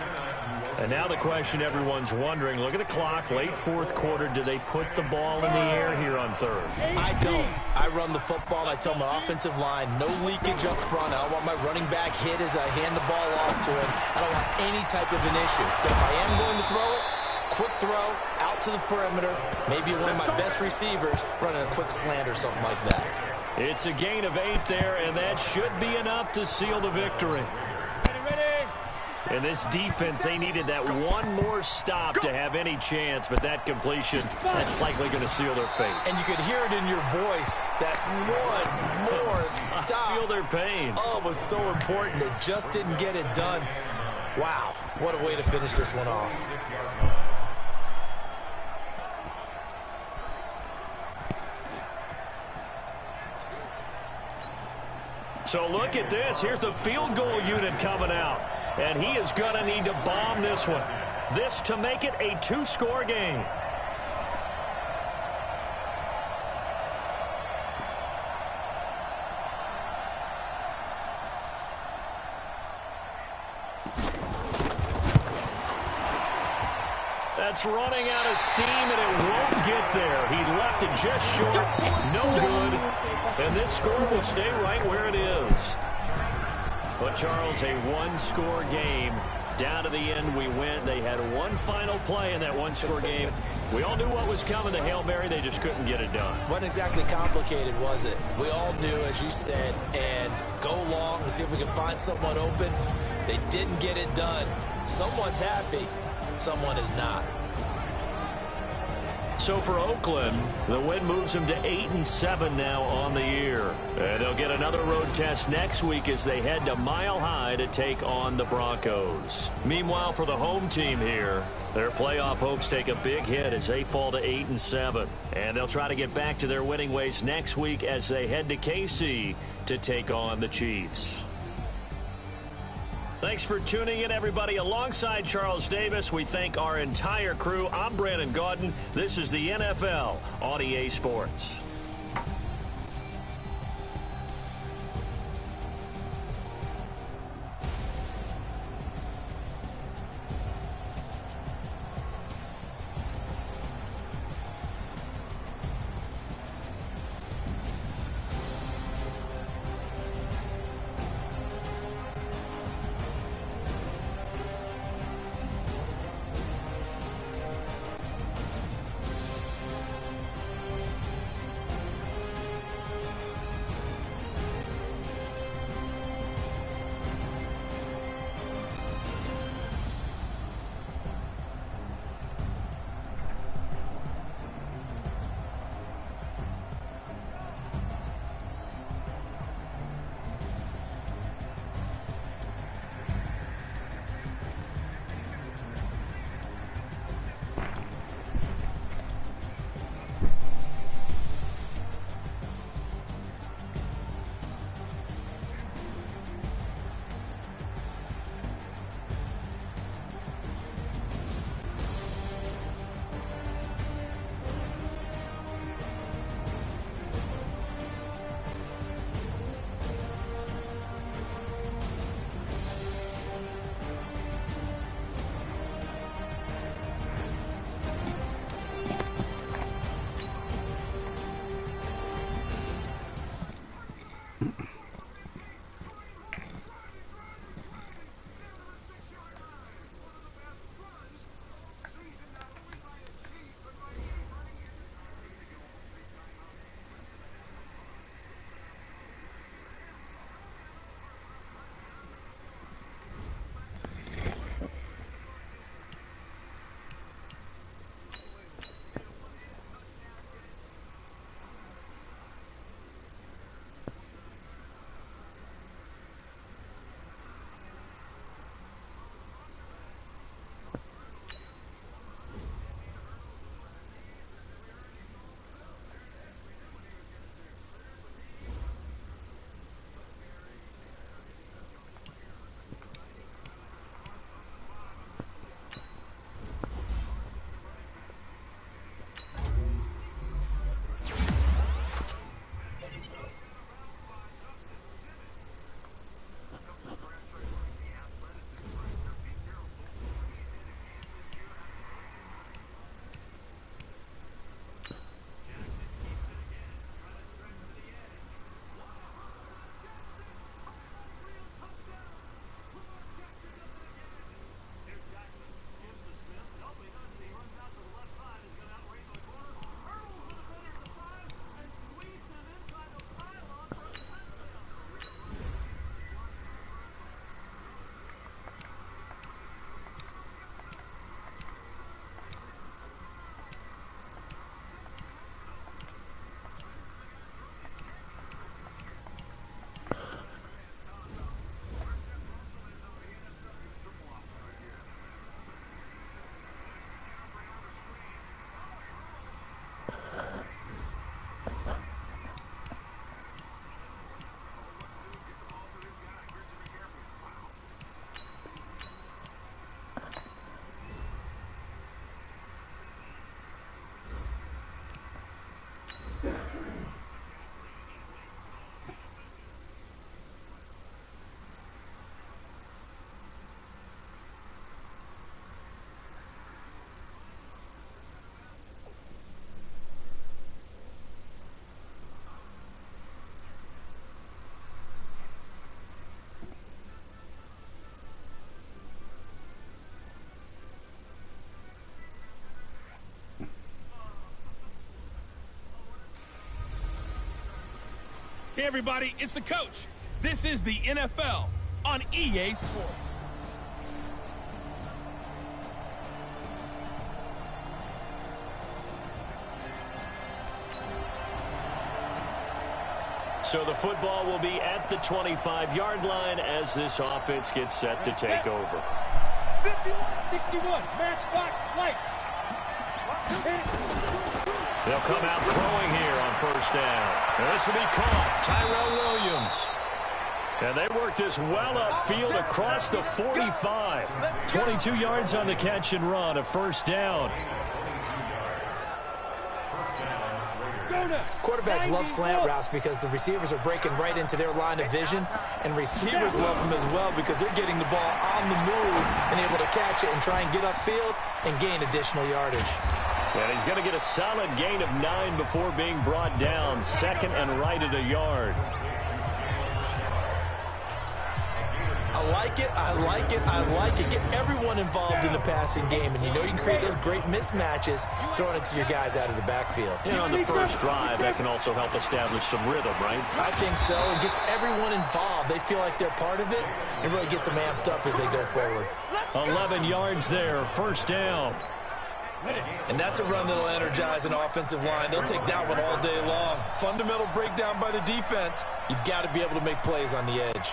And now the question everyone's wondering, look at the clock, late 4th quarter, do they put the ball in the air here on 3rd? I don't. I run the football. I tell my offensive line, no leakage up front. I don't want my running back hit as I hand the ball off to him. I don't want any type of an issue. But if I am going to throw it, quick throw, out to the perimeter, maybe one of my best receivers running a quick slant or something like that. It's a gain of 8 there, and that should be enough to seal the victory. And this defense, they needed that one more stop to have any chance, but that completion, that's likely going to seal their fate. And you could hear it in your voice, that one more stop. I feel their pain. Oh, it was so important. They just didn't get it done. Wow, what a way to finish this one off. So look at this. Here's the field goal unit coming out. And he is going to need to bomb this one. This to make it a 2-score game. That's running out of steam, and it won't get there. He left it just short. No good. And this score will stay right where it is. But, Charles, a 1-score game. Down to the end we went. They had one final play in that 1-score game. We all knew what was coming. The Hail Mary, they just couldn't get it done. Wasn't exactly complicated, was it? We all knew, as you said, and go long and see if we can find someone open. They didn't get it done. Someone's happy. Someone is not. So for Oakland, the win moves them to 8-7 now on the year. And they'll get another road test next week as they head to Mile High to take on the Broncos. Meanwhile, for the home team here, their playoff hopes take a big hit as they fall to 8-7. And they'll try to get back to their winning ways next week as they head to KC to take on the Chiefs. Thanks for tuning in, everybody. Alongside Charles Davis, we thank our entire crew. I'm Brandon Gaudin. This is the NFL on EA Sports. Hey, everybody, it's the coach. This is the NFL on EA Sports. So the football will be at the 25-yard line as this offense gets set to take over. 61, match box, lights. They'll come out throwing here on first down. And this will be caught. Tyrell Williams. And they work this well upfield across the 45. 22 yards on the catch and run, a first down. Quarterbacks love slant routes because the receivers are breaking right into their line of vision, and receivers love them as well because they're getting the ball on the move and able to catch it and try and get upfield and gain additional yardage. And he's going to get a solid gain of 9 before being brought down. Second and right at a yard. I like it, I like it, I like it. Get everyone involved in the passing game, and you know you can create those great mismatches throwing it to your guys out of the backfield. And on the first drive, that can also help establish some rhythm, right? I think so. It gets everyone involved. They feel like they're part of it, and really gets them amped up as they go forward. 11 yards there, first down. And that's a run that'll energize an offensive line. They'll take that one all day long. Fundamental breakdown by the defense. You've got to be able to make plays on the edge.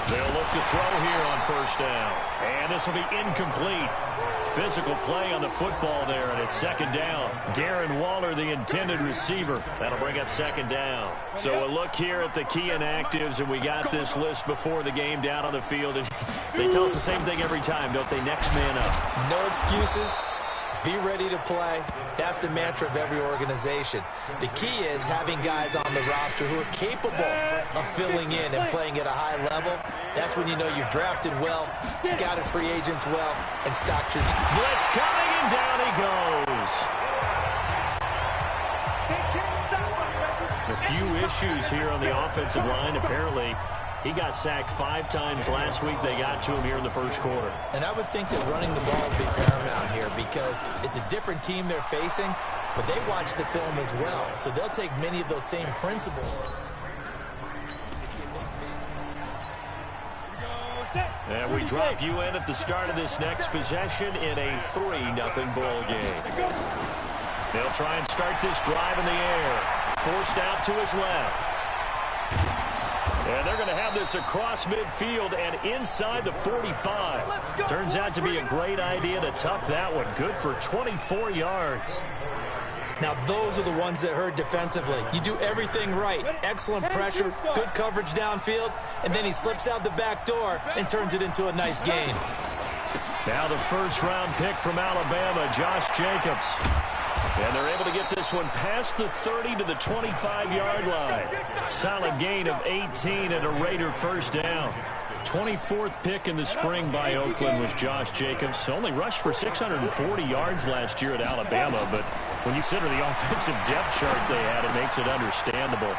They'll look to throw here on first down. And this will be incomplete. Physical play on the football there, and it's second down. Darren Waller, the intended receiver. That'll bring up second down. So a look here at the key inactives, and we got this list before the game down on the field. And they tell us the same thing every time, don't they? Next man up. No excuses. Be ready to play. That's the mantra of every organization. The key is having guys on the roster who are capable of filling in and playing at a high level. That's when you know you've drafted well, scouted free agents well, and stocked your team. Blitz coming, and down he goes. A few issues here on the offensive line. Apparently, he got sacked 5 times last week. They got to him here in the first quarter. And I would think that running the ball would be paramount here because it's a different team they're facing, but they watch the film as well. So they'll take many of those same principles. And we drop you in at the start of this next possession in a 3-0 ball game. They'll try and start this drive in the air. Forced out to his left. And they're going to have this across midfield and inside the 45. Turns out to be a great idea to tuck that one. Good for 24 yards. Now, those are the ones that hurt defensively. You do everything right. Excellent pressure, good coverage downfield, and then he slips out the back door and turns it into a nice gain. Now the first-round pick from Alabama, Josh Jacobs. And they're able to get this one past the 30 to the 25-yard line. Solid gain of 18 and a Raider first down. 24th pick in the spring by Oakland was Josh Jacobs. Only rushed for 640 yards last year at Alabama, but when you consider the offensive depth chart they had, it makes it understandable.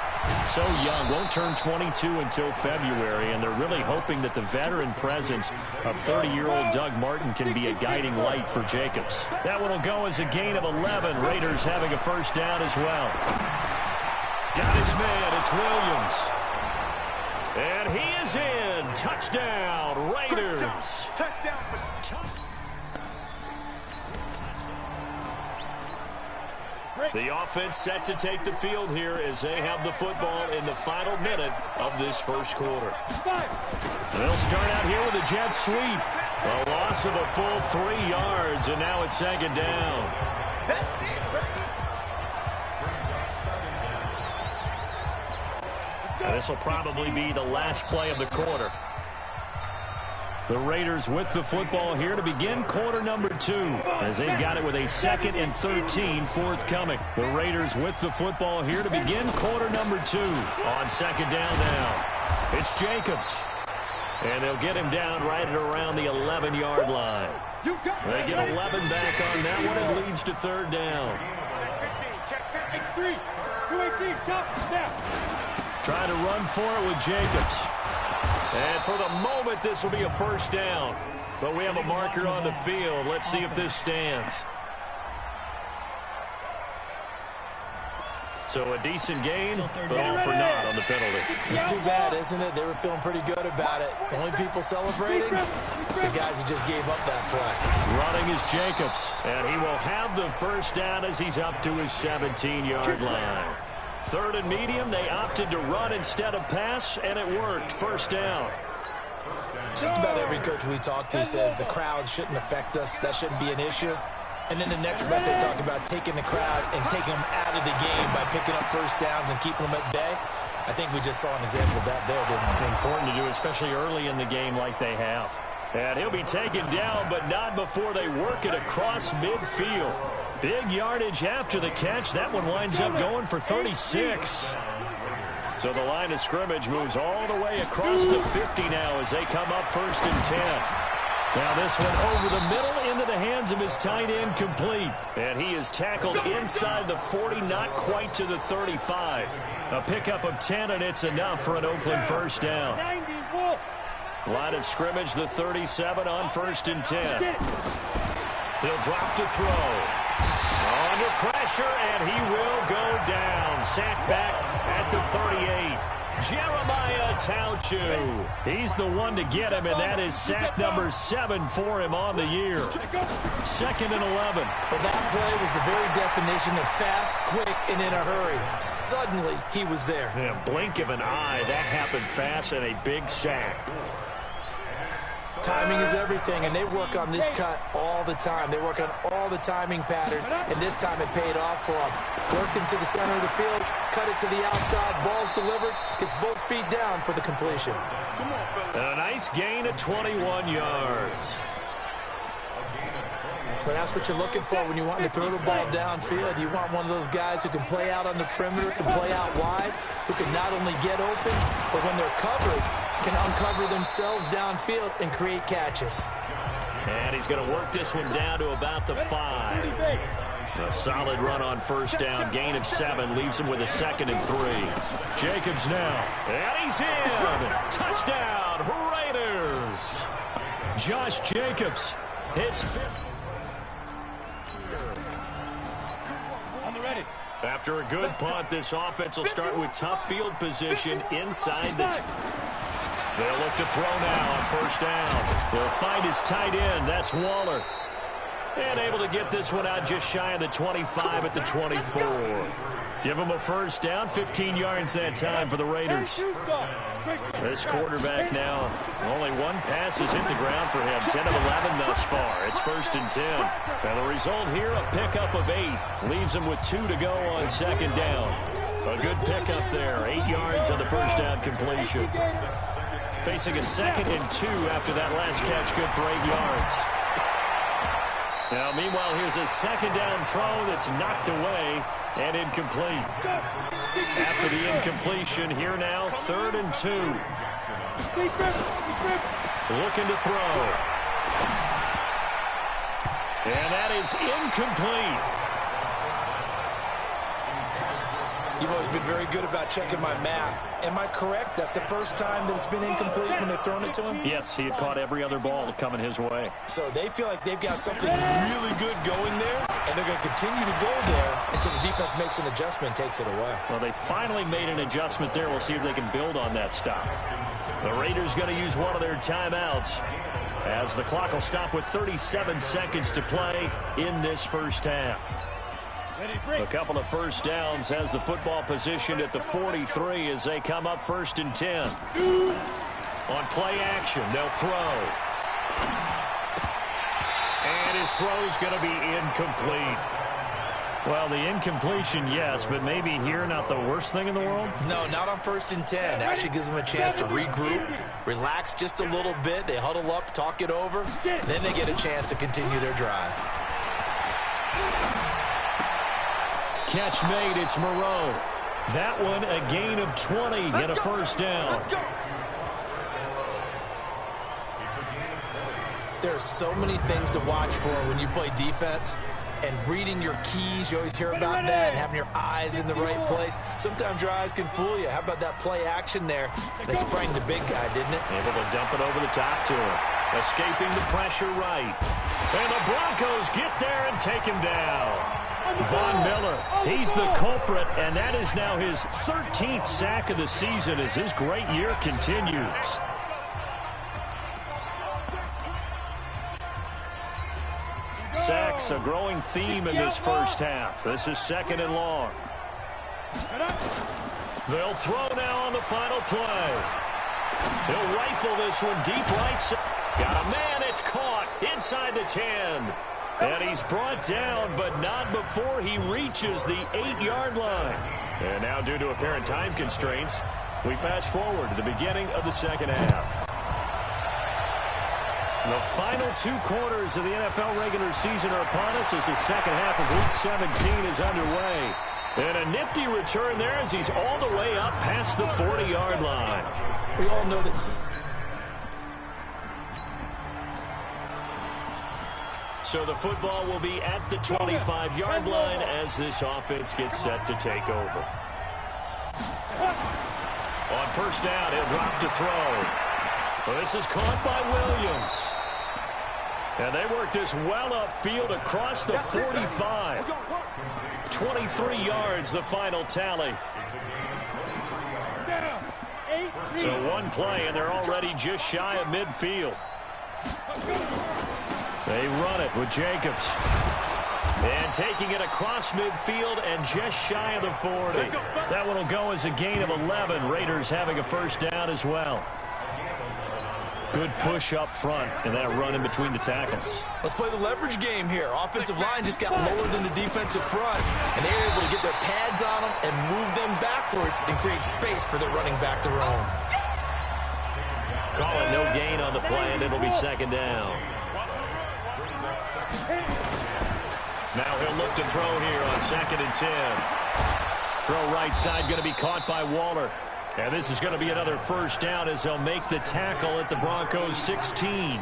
So young, won't turn 22 until February, and they're really hoping that the veteran presence of 30-year-old Doug Martin can be a guiding light for Jacobs. That one will go as a gain of 11. Raiders having a first down as well. Got his man, it's Williams. And he is in. Touchdown, Raiders. Touchdown. The offense set to take the field here as they have the football in the final minute of this first quarter. They'll start out here with a jet sweep. A loss of a full 3 yards, and now it's second down. And this will probably be the last play of the quarter. The Raiders with the football here to begin quarter number 2 as they've got it with a 2nd and 13 forthcoming. The Raiders with the football here to begin quarter number 2 on second down now. It's Jacobs. And they'll get him down right at around the 11-yard line. They get 11 back on that one and leads to third down. Check 15, 218, chop, snap. Trying to run for it with Jacobs. And for the moment, this will be a first down. But we have a marker on the field. Let's see if this stands. So a decent gain, but all for naught on the penalty. It's too bad, isn't it? They were feeling pretty good about it. The only people celebrating, the guys who just gave up that play. Running is Jacobs, and he will have the first down as he's up to his 17-yard line. Third and medium, they opted to run instead of pass, and it worked. First down. Just about every coach we talk to says the crowd shouldn't affect us. That shouldn't be an issue. And then the next breath they talk about taking the crowd and taking them out of the game by picking up first downs and keeping them at bay. I think we just saw an example of that there, didn't we? Important to do, especially early in the game like they have. And he'll be taken down, but not before they work it across midfield. Big yardage after the catch. That one winds up going for 36. So the line of scrimmage moves all the way across the 50 now as they come up first and 10. Now this one over the middle into the hands of his tight end, complete. And he is tackled inside the 40, not quite to the 35. A pickup of 10, and it's enough for an Oakland first down. Line of scrimmage, the 37 on first and 10. He'll drop to throw. Under pressure, and he will go down. Sacked back at the 38. Jeremiah Tauchu. He's the one to get him, and that is sack number 7 for him on the year. Second and 11. Well, that play was the very definition of fast, quick, and in a hurry. Suddenly, he was there. Yeah, blink of an eye. That happened fast and a big sack. Timing is everything, and they work on this cut all the time. They work on all the timing patterns, and this time it paid off for them. Worked him to the center of the field, cut it to the outside, ball's delivered, gets both feet down for the completion. A nice gain of 21 yards. But that's what you're looking for when you want to throw the ball downfield. You want one of those guys who can play out on the perimeter, can play out wide, who can not only get open, but when they're covered, can uncover themselves downfield and create catches. And he's going to work this one down to about the 5. A solid run on first down. Gain of 7 leaves him with a second and 3. Jacobs now. And he's in. Touchdown, Raiders. Josh Jacobs, his 5th. After a good punt, this offense will start with tough field position inside the... They'll look to throw now on first down. They'll find his tight end. That's Waller. And able to get this one out just shy of the 25 at the 24. Give him a first down. 15 yards that time for the Raiders. This quarterback now, only one pass has hit the ground for him. 10 of 11 thus far. It's first and 10. And the result here, a pickup of 8. Leaves him with 2 to go on second down. A good pickup there. 8 yards on the first down completion. Facing a second and 2 after that last catch. Good for 8 yards. Now, meanwhile, here's a second down throw that's knocked away and incomplete. After the incompletion, here now, 3rd and 2. Looking to throw. And that is incomplete. You've always been very good about checking my math. Am I correct? That's the first time that it's been incomplete when they've thrown it to him? Yes, he had caught every other ball coming his way. So they feel like they've got something really good going there, and they're going to continue to go there until the defense makes an adjustment and takes it away. Well, they finally made an adjustment there. We'll see if they can build on that stop. The Raiders going to use one of their timeouts as the clock will stop with 37 seconds to play in this first half. A couple of first downs has the football positioned at the 43 as they come up first and 10. On play action, they'll throw. And his throw's going to be incomplete. Well, the incompletion, yes, but maybe here not the worst thing in the world? No, not on first and 10. Actually gives them a chance to regroup, relax just a little bit. They huddle up, talk it over, then they get a chance to continue their drive. Catch made, it's Moreau. That one a gain of 20 and a first down. There are so many things to watch for when you play defense. And reading your keys, you always hear about that, and having your eyes in the right place. Sometimes your eyes can fool you. How about that play action there? They sprang the big guy, didn't it? Able to dump it over the top to him. Escaping the pressure right. And the Broncos get there and take him down. Von Miller, he's the culprit, and that is now his 13th sack of the season as his great year continues. Sacks, a growing theme in this first half. This is 2nd and long. They'll throw now on the final play. He'll rifle this one deep right side. Got a man, it's caught inside the 10. And he's brought down, but not before he reaches the 8-yard line. And now, due to apparent time constraints, we fast forward to the beginning of the second half. The final 2 quarters of the NFL regular season are upon us as the second half of Week 17 is underway. And a nifty return there as he's all the way up past the 40-yard line. We all know that. So the football will be at the 25-yard line as this offense gets set to take over. On first down, he'll drop to throw. Well, this is caught by Williams. And they work this well upfield across the 45. 23 yards, the final tally. So one play, and they're already just shy of midfield. They run it with Jacobs. And taking it across midfield and just shy of the 40. That one will go as a gain of 11. Raiders having a first down as well. Good push up front and that run in between the tackles. Let's play the leverage game here. Offensive line just got lower than the defensive front, and they were able to get their pads on them and move them backwards and create space for their running back to roam. Call it no gain on the play, and it'll be second down. Now he'll look to throw here on 2nd and 10. Throw right side going to be caught by Waller. And this is going to be another first down as they'll make the tackle at the Broncos 16.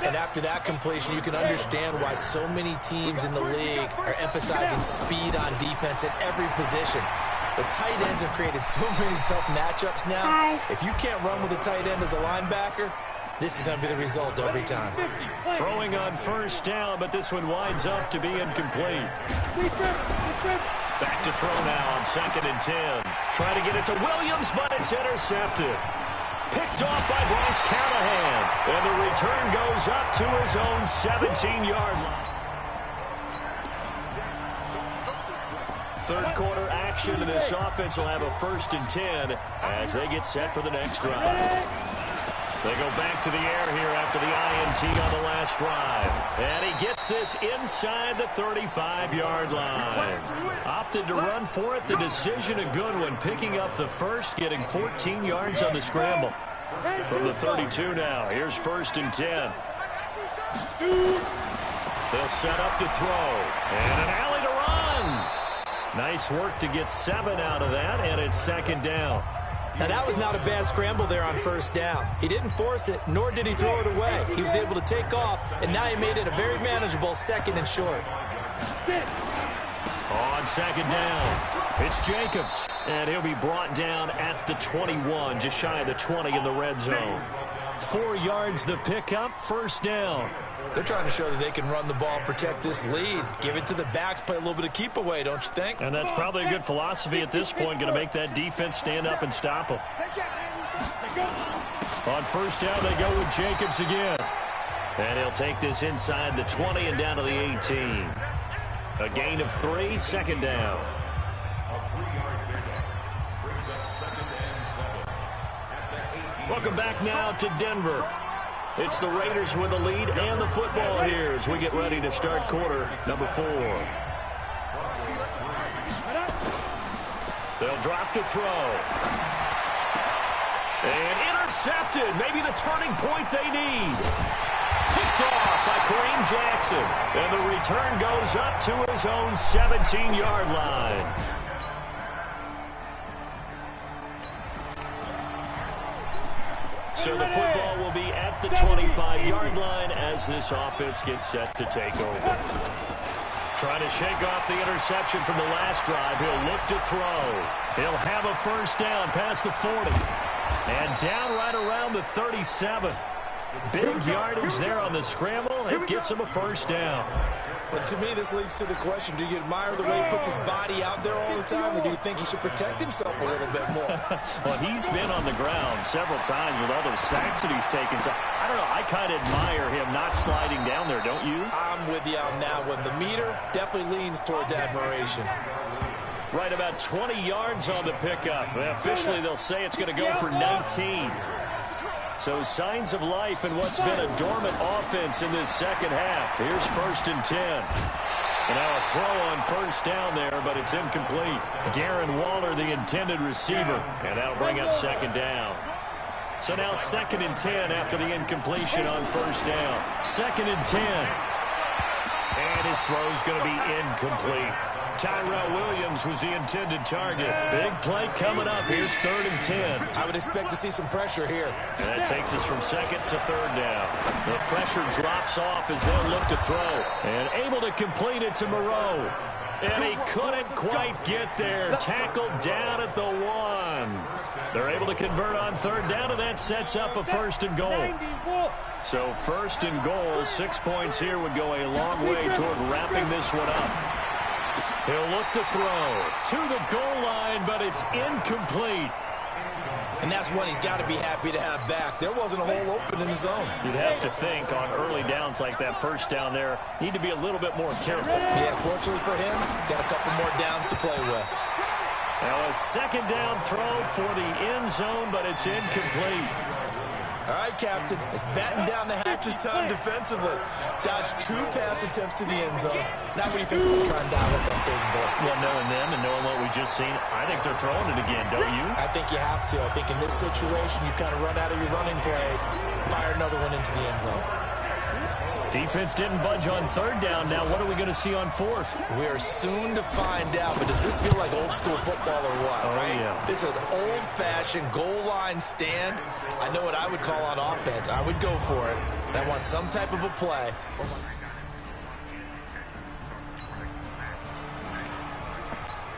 And after that completion, you can understand why so many teams in the league are emphasizing speed on defense at every position. The tight ends have created so many tough matchups now. If you can't run with a tight end as a linebacker, this is going to be the result every time. Throwing on first down, but this one winds up to be incomplete. Back to throw now on 2nd and 10. Trying to get it to Williams, but it's intercepted. Picked off by Bryce Callahan. And the return goes up to his own 17-yard line. Third quarter action, and this offense will have a 1st and 10 as they get set for the next drive. They go back to the air here after the INT on the last drive. And he gets this inside the 35-yard line. Opted to run for it. The decision a good one. Picking up the first, getting 14 yards on the scramble. From the 32 now. Here's 1st and 10. They'll set up to throw. And an alley to run. Nice work to get 7 out of that, and it's 2nd down. Now, that was not a bad scramble there on first down. He didn't force it, nor did he throw it away. He was able to take off, and now he made it a very manageable 2nd and short. On 2nd down, it's Jacobs, and he'll be brought down at the 21, just shy of the 20 in the red zone. 4 yards the pickup, 1st down. They're trying to show that they can run the ball, protect this lead. Give it to the backs, play a little bit of keep away, don't you think? And that's probably a good philosophy at this point, going to make that defense stand up and stop them. On first down, they go with Jacobs again. And he'll take this inside the 20 and down to the 18. A gain of 3, 2nd down. Welcome back now to Denver. It's the Raiders with the lead and the football here as we get ready to start quarter number 4. They'll drop to throw. And intercepted. Maybe the turning point they need. Picked off by Kareem Jackson. And the return goes up to his own 17-yard line. So the football will be at the 25-yard line as this offense gets set to take over. Trying to shake off the interception from the last drive. He'll look to throw. He'll have a first down past the 40. And down right around the 37. Big yardage there on the scramble. It gets him a first down. But to me, this leads to the question, do you admire the way he puts his body out there all the time, or do you think he should protect himself a little bit more? Well, he's been on the ground several times with all those sacks that he's taken. So, I don't know, I kind of admire him not sliding down there, don't you? I'm with you on that one. The meter definitely leans towards admiration. Right about 20 yards on the pickup. Officially, they'll say it's going to go for 19. So signs of life in what's been a dormant offense in this second half. Here's 1st and 10. And now a throw on first down there, but it's incomplete. Darren Waller, the intended receiver. And that'll bring up 2nd down. So now 2nd and 10 after the incompletion on first down. 2nd and 10. And his throw's going to be incomplete. Tyrell Williams was the intended target. Big play coming up. Here's 3rd and 10. I would expect to see some pressure here. And that takes us from 2nd to 3rd down. The pressure drops off as they'll look to throw. And able to complete it to Moreau. And he couldn't quite get there. Tackled down at the 1. They're able to convert on 3rd down, and that sets up a 1st and goal. So 1st and goal, 6 points here would go a long way toward wrapping this one up. He'll look to throw to the goal line, but it's incomplete. And that's one he's got to be happy to have back. There wasn't a hole open in the zone. You'd have to think on early downs like that first down there, need to be a little bit more careful. Yeah, fortunately for him, got a couple more downs to play with. Now a 2nd down throw for the end zone, but it's incomplete. All right, Captain, it's batten down the hatches time defensively. Dodged 2 pass attempts to the end zone. Now what do you think we'll try and dial up that 3rd and goal? Well, knowing them and knowing what we just seen, I think they're throwing it again, don't you? I think you have to. I think in this situation, you kind of run out of your running plays, fire another one into the end zone. Defense didn't budge on 3rd down. Now what are we going to see on 4th? We are soon to find out, but does this feel like old school football or what? Oh, right? Yeah. It's an old-fashioned goal line stand. I know what I would call on offense. I would go for it, and I want some type of a play.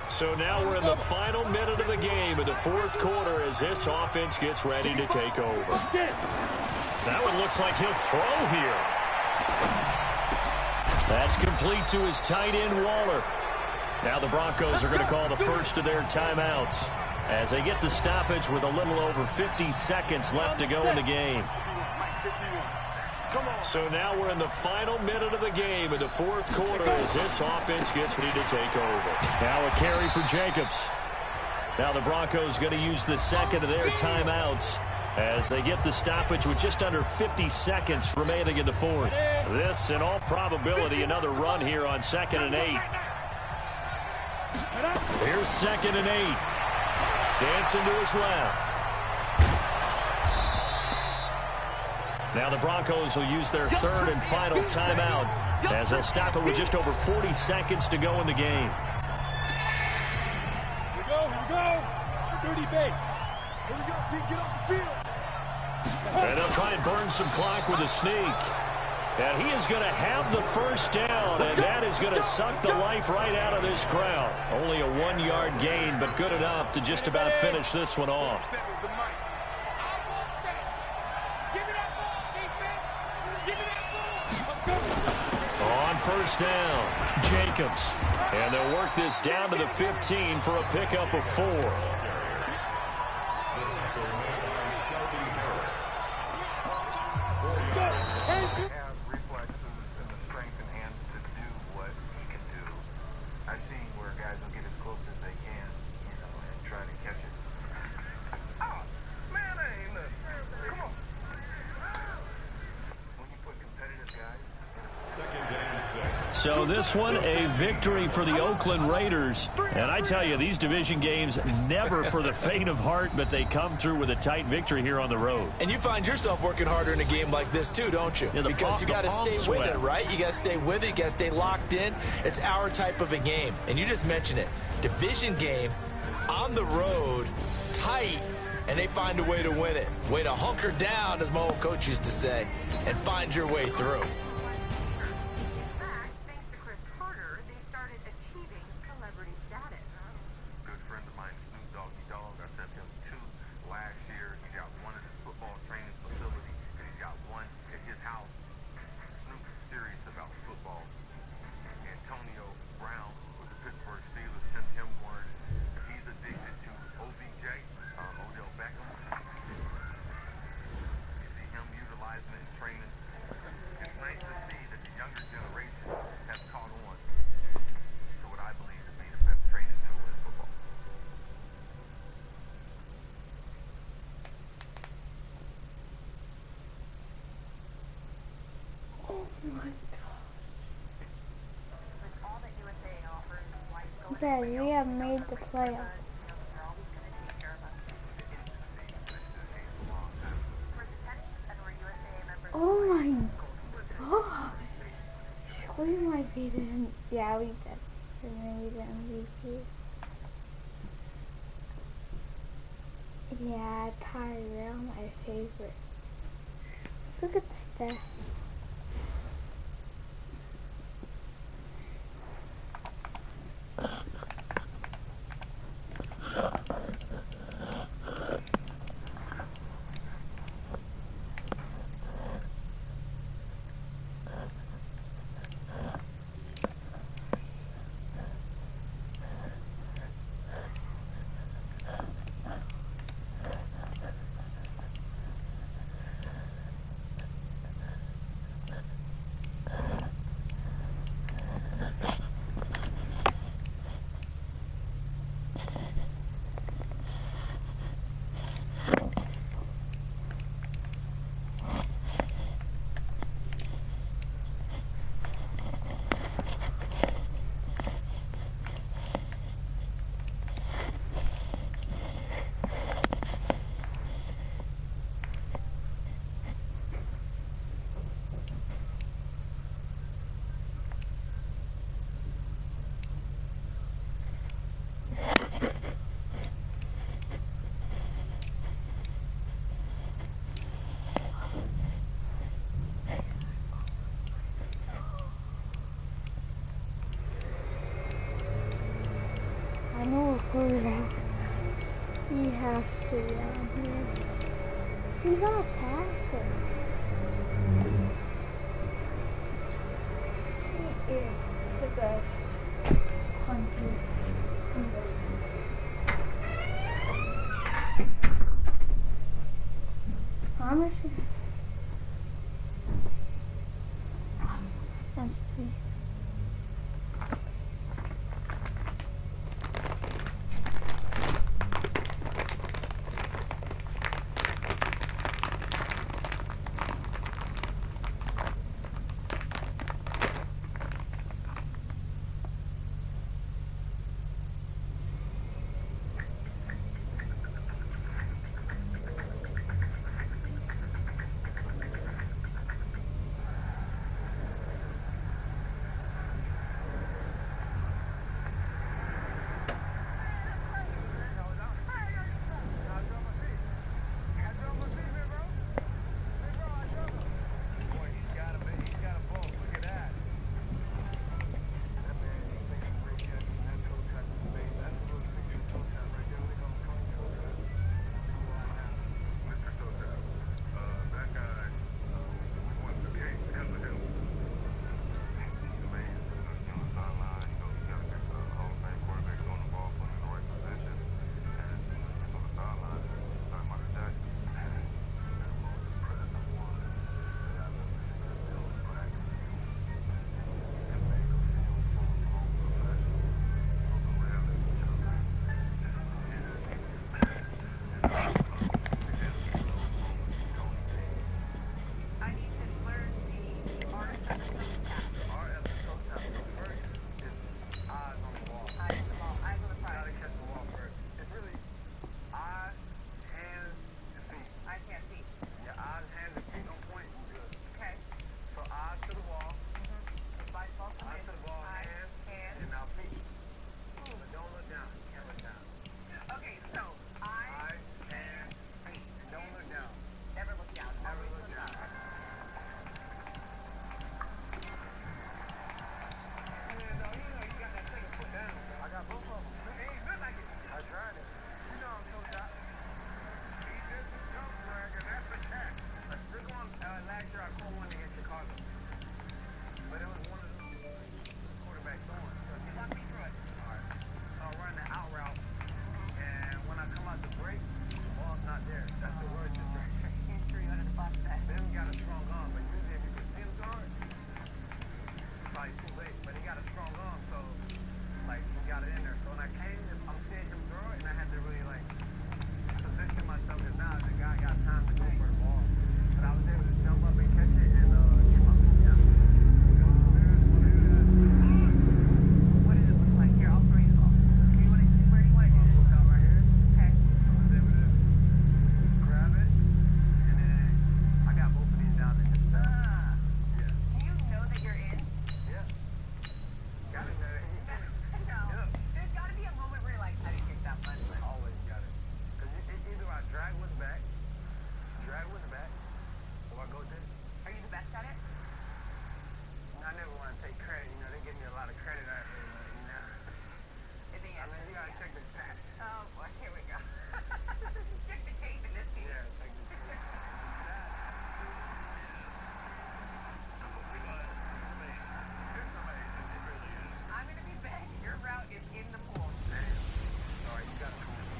So now we're in the final minute of the game in the 4th quarter as this offense gets ready to take over. That one looks like he'll throw here. That's complete to his tight end, Waller. Now the Broncos are going to call the first of their timeouts as they get the stoppage with a little over 50 seconds left to go in the game. So now we're in the final minute of the game in the 4th quarter as this offense gets ready to take over. Now a carry for Jacobs. Now the Broncos going to use the 2nd of their timeouts as they get the stoppage with just under 50 seconds remaining in the 4th. This, in all probability, another run here on 2nd and 8. Here's 2nd and 8. Dancing to his left. Now the Broncos will use their 3rd and final timeout as they'll stop it with just over 40 seconds to go in the game. Here we go. Dirty base. Here we go, team, get off the field. And they'll try and burn some clock with a sneak. And he is going to have the first down, and that is going to suck the life right out of this crowd. Only a 1-yard gain, but good enough to just about finish this one off. On first down, Jacobs. And they'll work this down to the 15 for a pickup of 4. So this one, a victory for the Oakland Raiders. And I tell you, these division games, never for the faint of heart, but they come through with a tight victory here on the road. And you find yourself working harder in a game like this too, don't you? Yeah, because you got to stay sweat. with it, right? You got to stay with it. You got to stay locked in. It's our type of a game. And you just mentioned it. Division game, on the road, tight, and they find a way to win it. Way to hunker down, as my old coach used to say, and find your way through. Dad, we have made the playoffs. Oh my gosh. We might be the yeah, we did. We're gonna be the MVP. Yeah, Tyrell, my favorite. Let's look at the stats. I know a quarterback. He has to be on here. He got tackled. He is the best hunter in the league. Honestly, that's 3.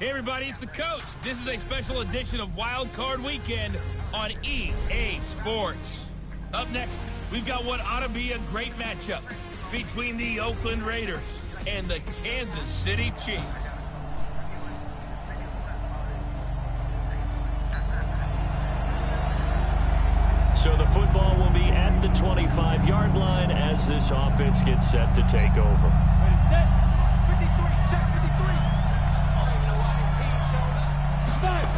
Hey everybody, it's the coach. This is a special edition of Wild Card Weekend on EA Sports. Up next, we've got what ought to be a great matchup between the Oakland Raiders and the Kansas City Chiefs. So the football will be at the 25-yard line as this offense gets set to take over. Ready, set. 53, check 53. I don't even know why this team showed up. Five.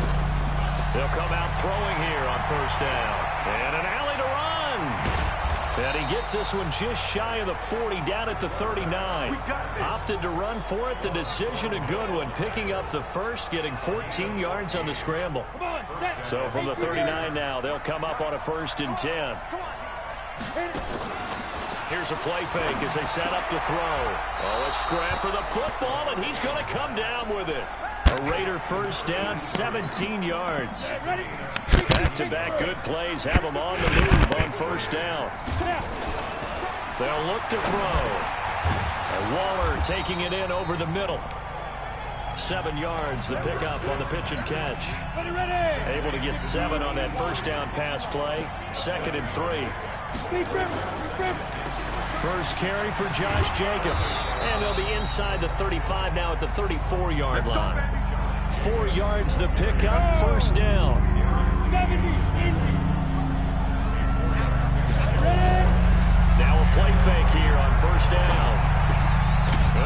They'll come out throwing here on first down. And an alley to run. And he gets this one just shy of the 40, down at the 39. Opted to run for it. The decision a good one. Picking up the first, getting 14 yards on the scramble. Come on, set. So from the 39 now, they'll come up on a 1st and 10. Come on. Hit it. Here's a play fake as they set up to throw. Oh, a scrap for the football, and he's going to come down with it. A Raider first down, 17 yards. Ready. Back-to-back good plays have them on the move on first down. They'll look to throw. And Waller taking it in over the middle. 7 yards, the pickup on the pitch and catch. Ready. Able to get 7 on that first down pass play. 2nd and 3. First carry for Josh Jacobs. And they'll be inside the 35 now at the 34-yard line. 4 yards the pickup, first down. 70. Now a play fake here on first down.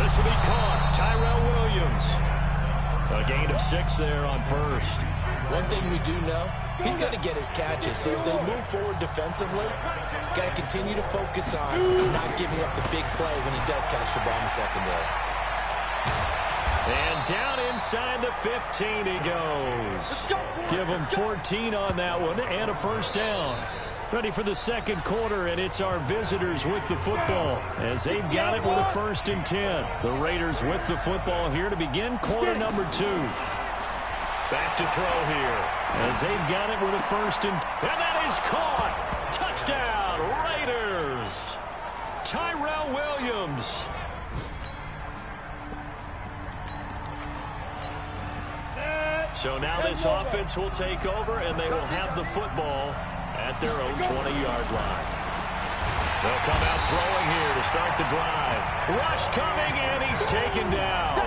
This will be caught. Tyrell Williams. A gain of 6 there on first. One thing we do know, he's got to get his catches. So as they move forward defensively, got to continue to focus on not giving up the big play when he does catch the ball in the secondary. And down inside the 15 he goes. Give him 14 on that one and a first down. Ready for the second quarter, and it's our visitors with the football as they've got it with a 1st and 10. The Raiders with the football here to begin quarter number 2. Back to throw here as they've got it with a 1st and that is caught. Touchdown, Raiders. Tyrell Williams. So now this offense will take over, and they will have the football at their own 20-yard line. They'll come out throwing here to start the drive. Rush coming, and he's taken down.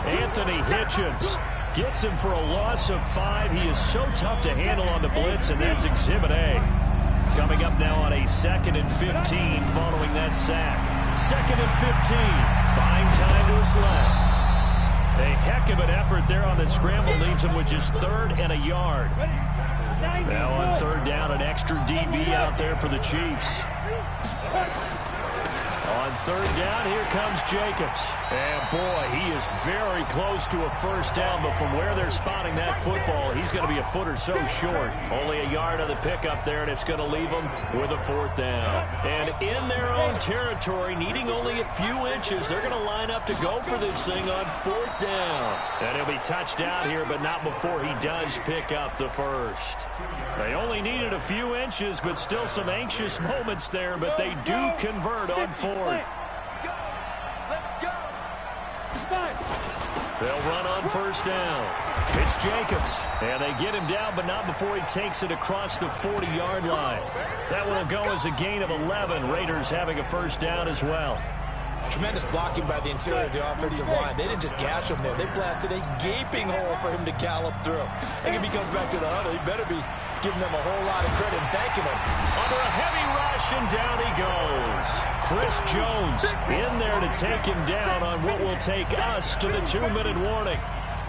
Anthony Hitchens gets him for a loss of 5. He is so tough to handle on the blitz, and that's Exhibit A. Coming up now on a 2nd and 15 following that sack. 2nd and 15. Buying time to his left. A heck of an effort there on the scramble leaves him with just 3rd and a yard. Now on 3rd down, an extra DB out there for the Chiefs. On 3rd down, here comes Jacobs. And boy, he is very close to a first down, but from where they're spotting that football, he's going to be a foot or so short. Only a yard on the pickup there, and it's going to leave them with a 4th down. And in their own territory, needing only a few inches, they're going to line up to go for this thing on 4th down. And he'll be touched down here, but not before he does pick up the first. They only needed a few inches, but still some anxious moments there, but they do convert on 4th. They'll run on first down. It's Jacobs, and they get him down, but not before he takes it across the 40-yard line. That one will go as a gain of 11. Raiders having a first down as well. Tremendous blocking by the interior of the offensive line. They didn't just gash him there. They blasted a gaping hole for him to gallop through. I think if he comes back to the huddle, he better be giving them a whole lot of credit and thanking them. Under a heavy rush, and down he goes. Chris Jones in there to take him down on what will take us to the 2-minute warning.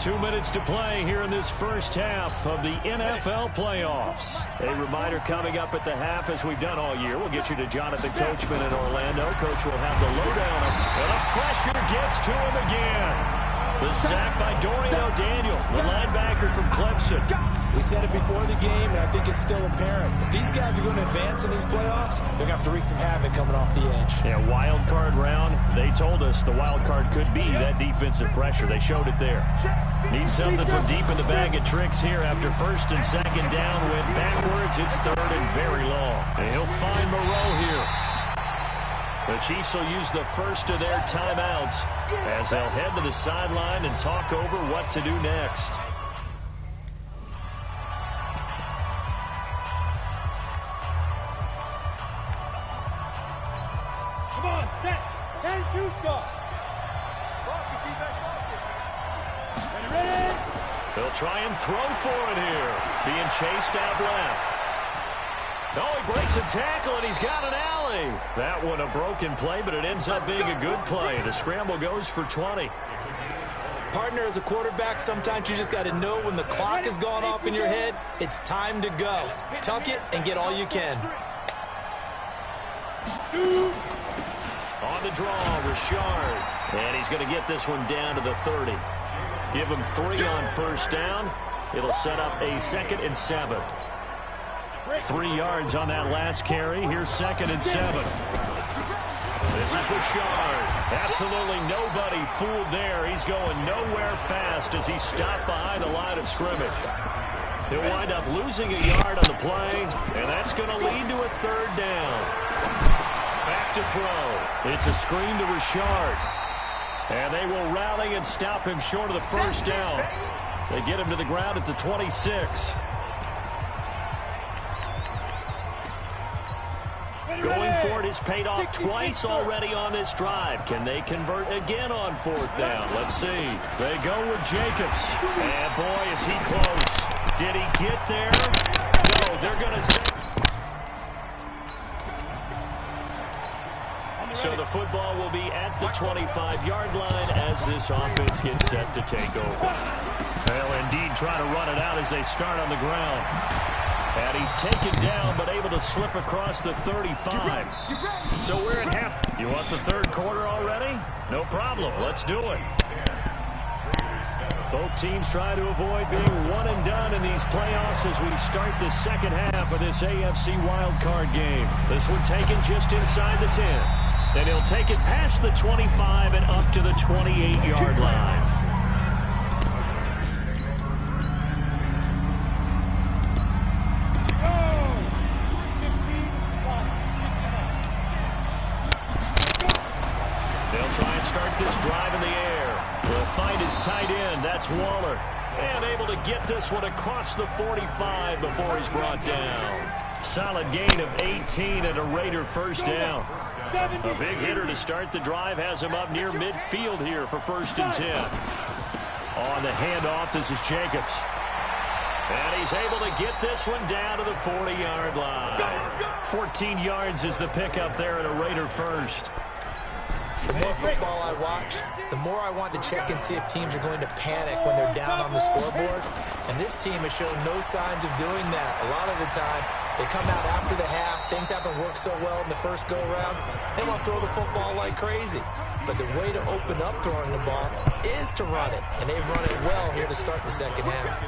2 minutes to play here in this first half of the NFL playoffs. A reminder coming up at the half, as we've done all year. We'll get you to Jonathan Coachman in Orlando. Coach will have the lowdown. And the pressure gets to him again. The sack by Dorian O'Daniel, the linebacker from Clemson. We said it before the game, and I think it's still apparent. If these guys are going to advance in these playoffs, they're going to have to wreak some havoc coming off the edge. Yeah, wild card round. They told us the wild card could be that defensive pressure. They showed it there. Need something from deep in the bag of tricks here after 1st and 2nd down. Went backwards. It's 3rd and very long. And he'll find Moreau here. The The Chiefs will use the first of their timeouts as they'll head to the sideline and talk over what to do next. Come on, set. 10-2 start. Ready? They'll try and throw for it here. Being chased out left. Oh, he breaks a tackle, and he's got an alley. That one a broken play, but it ends up being a good play. The scramble goes for 20. Partner, as a quarterback, sometimes you just got to know when the clock has gone off in your head, it's time to go. Tuck it and get all you can. On the draw, Richard. And he's going to get this one down to the 30. Give him 3 on first down. It'll set up a 2nd and 7. 3 yards on that last carry. Here's 2nd and 7. This is Richard. Absolutely nobody fooled there. He's going nowhere fast as he's stopped behind the line of scrimmage. He'll wind up losing a yard on the play, and that's going to lead to a 3rd down. Back to throw. It's a screen to Richard. And they will rally and stop him short of the 1st down. They get him to the ground at the 26. Going for it has paid off twice already on this drive. Can they convert again on 4th down? Let's see. They go with Jacobs. And boy, is he close. Did he get there? No, they're going to say. So the football will be at the 25-yard line as this offense gets set to take over. They'll indeed try to run it out as they start on the ground. And he's taken down, but able to slip across the 35. So we're at half. You want the 3rd quarter already? No problem. Let's do it. Both teams try to avoid being one and done in these playoffs as we start the 2nd half of this AFC wildcard game. This one taken just inside the 10. Then he'll take it past the 25 and up to the 28-yard line. Tight end, that's Waller. And able to get this one across the 45 before he's brought down. Solid gain of 18 and a Raider 1st down. A big hitter to start the drive has him up near midfield here for 1st and 10. On the handoff, this is Jacobs. And he's able to get this one down to the 40-yard line. 14 yards is the pickup there at a Raider 1st. The more football I watch, the more I want to check and see if teams are going to panic when they're down on the scoreboard. And this team has shown no signs of doing that. A lot of the time, they come out after the half. Things haven't worked so well in the first go-around. They want to throw the football like crazy. But the way to open up throwing the ball is to run it. And they've run it well here to start the 2nd half.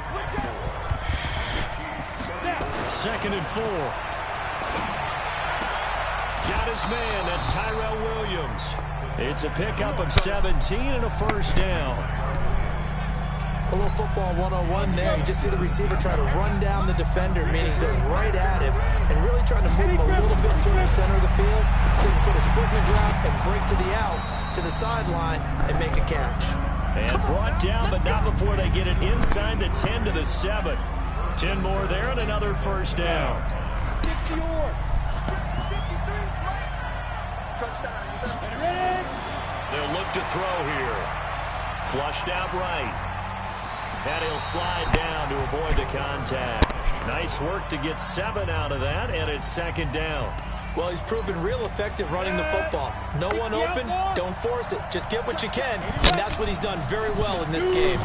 2nd and 4. Got his man. That's Tyrell Williams. It's a pickup of 17 and a 1st down. A little football 101 there. You just see the receiver try to run down the defender, meaning he goes right at him and really trying to move him a little bit towards the center of the field so he can put his foot in the ground and break to the out, to the sideline, and make a catch. And brought down, but not before they get it inside the 10 to the 7. 10 more there and another 1st down. They'll look to throw here. Flushed out right. And he'll slide down to avoid the contact. Nice work to get 7 out of that, and it's 2nd down. Well, he's proven real effective running the football. No one open, don't force it. Just get what you can, and that's what he's done very well in this game.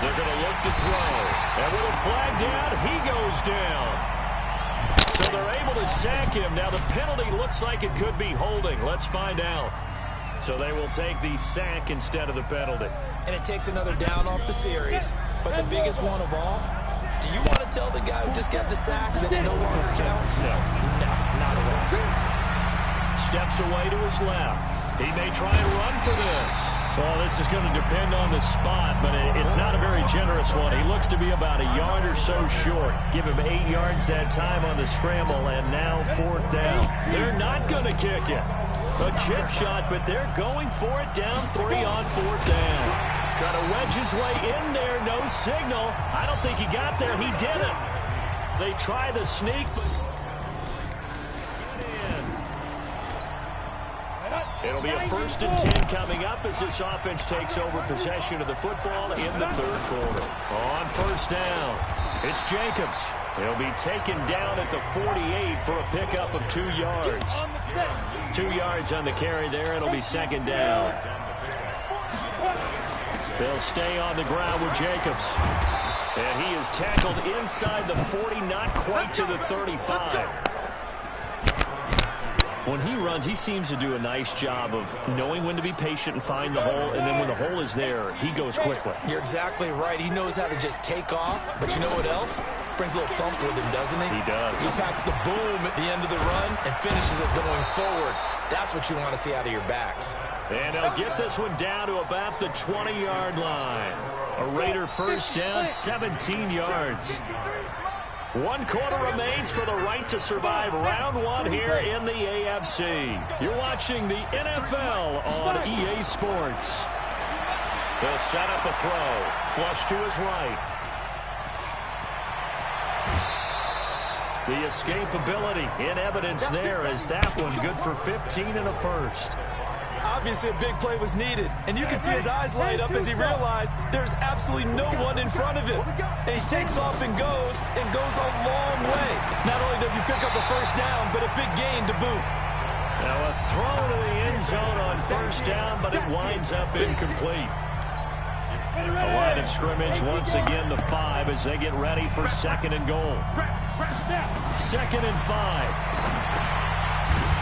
They're going to look to throw. And with a flag down, he goes down. So they're able to sack him. Now the penalty looks like it could be holding. Let's find out. So they will take the sack instead of the penalty. And it takes another down off the series. But the biggest one of all, do you want to tell the guy who just got the sack that it no longer counts? No. No, not at all. Steps away to his left. He may try and run for this. Well, this is going to depend on the spot, but it's not a very generous one. He looks to be about a yard or so short. Give him 8 yards that time on the scramble, and now 4th down. They're not going to kick it. A chip shot, but they're going for it down 3 on 4th down. Trying to wedge his way in there, no signal. I don't think he got there. He didn't. They try the sneak, but it'll be a 1st and 10 coming up as this offense takes over possession of the football in the 3rd quarter. On 1st down, it's Jacobs. He'll be taken down at the 48 for a pickup of 2 yards. 2 yards on the carry there. It'll be 2nd down. They'll stay on the ground with Jacobs. And he is tackled inside the 40, not quite to the 35. When he runs, he seems to do a nice job of knowing when to be patient and find the hole, and then when the hole is there, he goes quickly. You're exactly right. He knows how to just take off, but you know what else? Brings a little thump with him, doesn't he? He does. He packs the boom at the end of the run and finishes it going forward. That's what you want to see out of your backs. And he'll get this one down to about the 20-yard line. A Raider 1st down, 17 yards. 1 quarter remains for the right to survive round 1 here in the AFC. You're watching the NFL on EA Sports. They'll set up a throw. Flush to his right. The escapability in evidence there as that one good for 15 and a 1st. Obviously, a big play was needed, and you can see his eyes light up as he realized there's absolutely no one in front of him. And he takes off and goes a long way. Not only does he pick up a 1st down, but a big gain to boot. Now a throw to the end zone on 1st down, but it winds up incomplete. A line of scrimmage once again, the 5 as they get ready for 2nd and goal. 2nd and 5.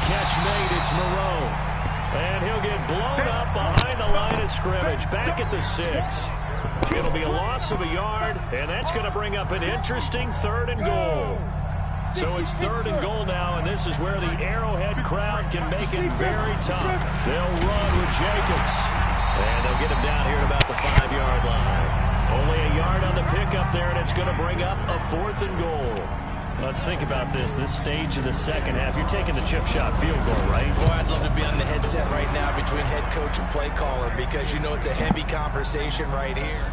Catch made, it's Moreau. And he'll get blown up behind the line of scrimmage, back at the 6. It'll be a loss of a yard, and that's going to bring up an interesting 3rd and goal. So it's 3rd and goal now, and this is where the Arrowhead crowd can make it very tough. They'll run with Jacobs, and they'll get him down here at about the 5-yard line. Only a yard on the pickup there, and it's going to bring up a 4th and goal. Let's think about this stage of the 2nd half. You're taking the chip shot field goal, right? Boy, I'd love to be on the headset right now between head coach and play caller because you know it's a heavy conversation right here.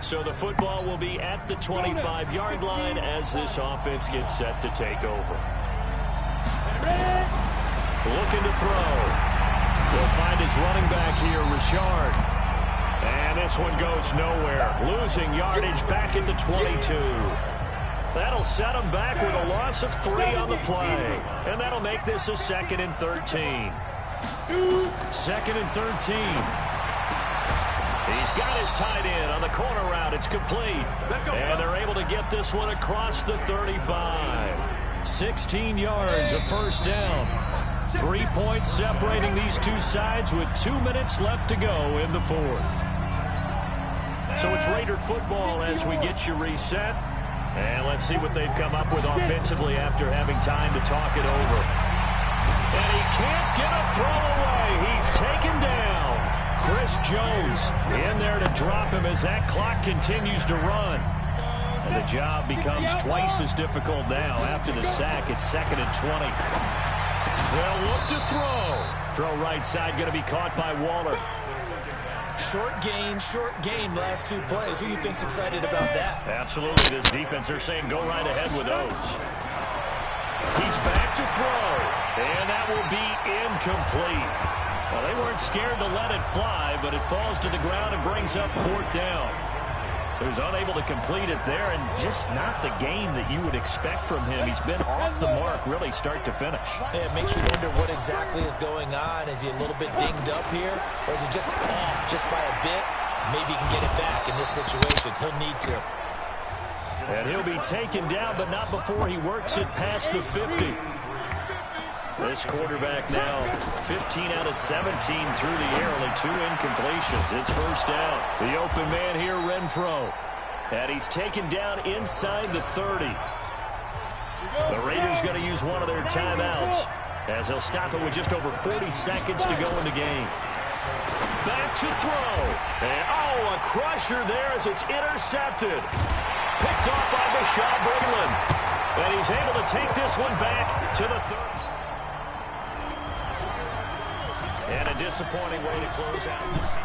So the football will be at the 25-yard line as this offense gets set to take over. Looking to throw. They'll find his running back here, Richard. And this one goes nowhere. Losing yardage back at the 22. That'll set him back with a loss of 3 on the play. And that'll make this a 2nd and 13. 2nd and 13. He's got his tight end on the corner route. It's complete. And they're able to get this one across the 35. 16 yards, a 1st down. 3 points separating these two sides with 2 minutes left to go in the 4th. So it's Raider football as we get you reset. And let's see what they've come up with offensively after having time to talk it over. And he can't get a throw away. He's taken down. Chris Jones in there to drop him as that clock continues to run. And the job becomes twice as difficult now. After the sack, it's 2nd and 20. They'll look to throw. Throw right side, going to be caught by Waller. Short gain, last 2 plays. Who do you think's excited about that? Absolutely. This defense, they're saying go right ahead with those. He's back to throw. And that will be incomplete. Well, they weren't scared to let it fly, but it falls to the ground and brings up 4th down. So he's unable to complete it there, and just not the game that you would expect from him. He's been off the mark, really, start to finish. Yeah, it makes you wonder what exactly is going on. Is he a little bit dinged up here, or is it just off just by a bit? Maybe he can get it back in this situation. He'll need to. And he'll be taken down, but not before he works it past the 50. This quarterback now 15 out of 17 through the air, only 2 incompletions. It's 1st down. The open man here, Renfro. And he's taken down inside the 30. The Raiders going to use one of their timeouts as they'll stop it with just over 40 seconds to go in the game. Back to throw. And, a crusher there as it's intercepted. picked off by Bashaud Breeland. And he's able to take this one back to the 30. And a disappointing way to close out the season.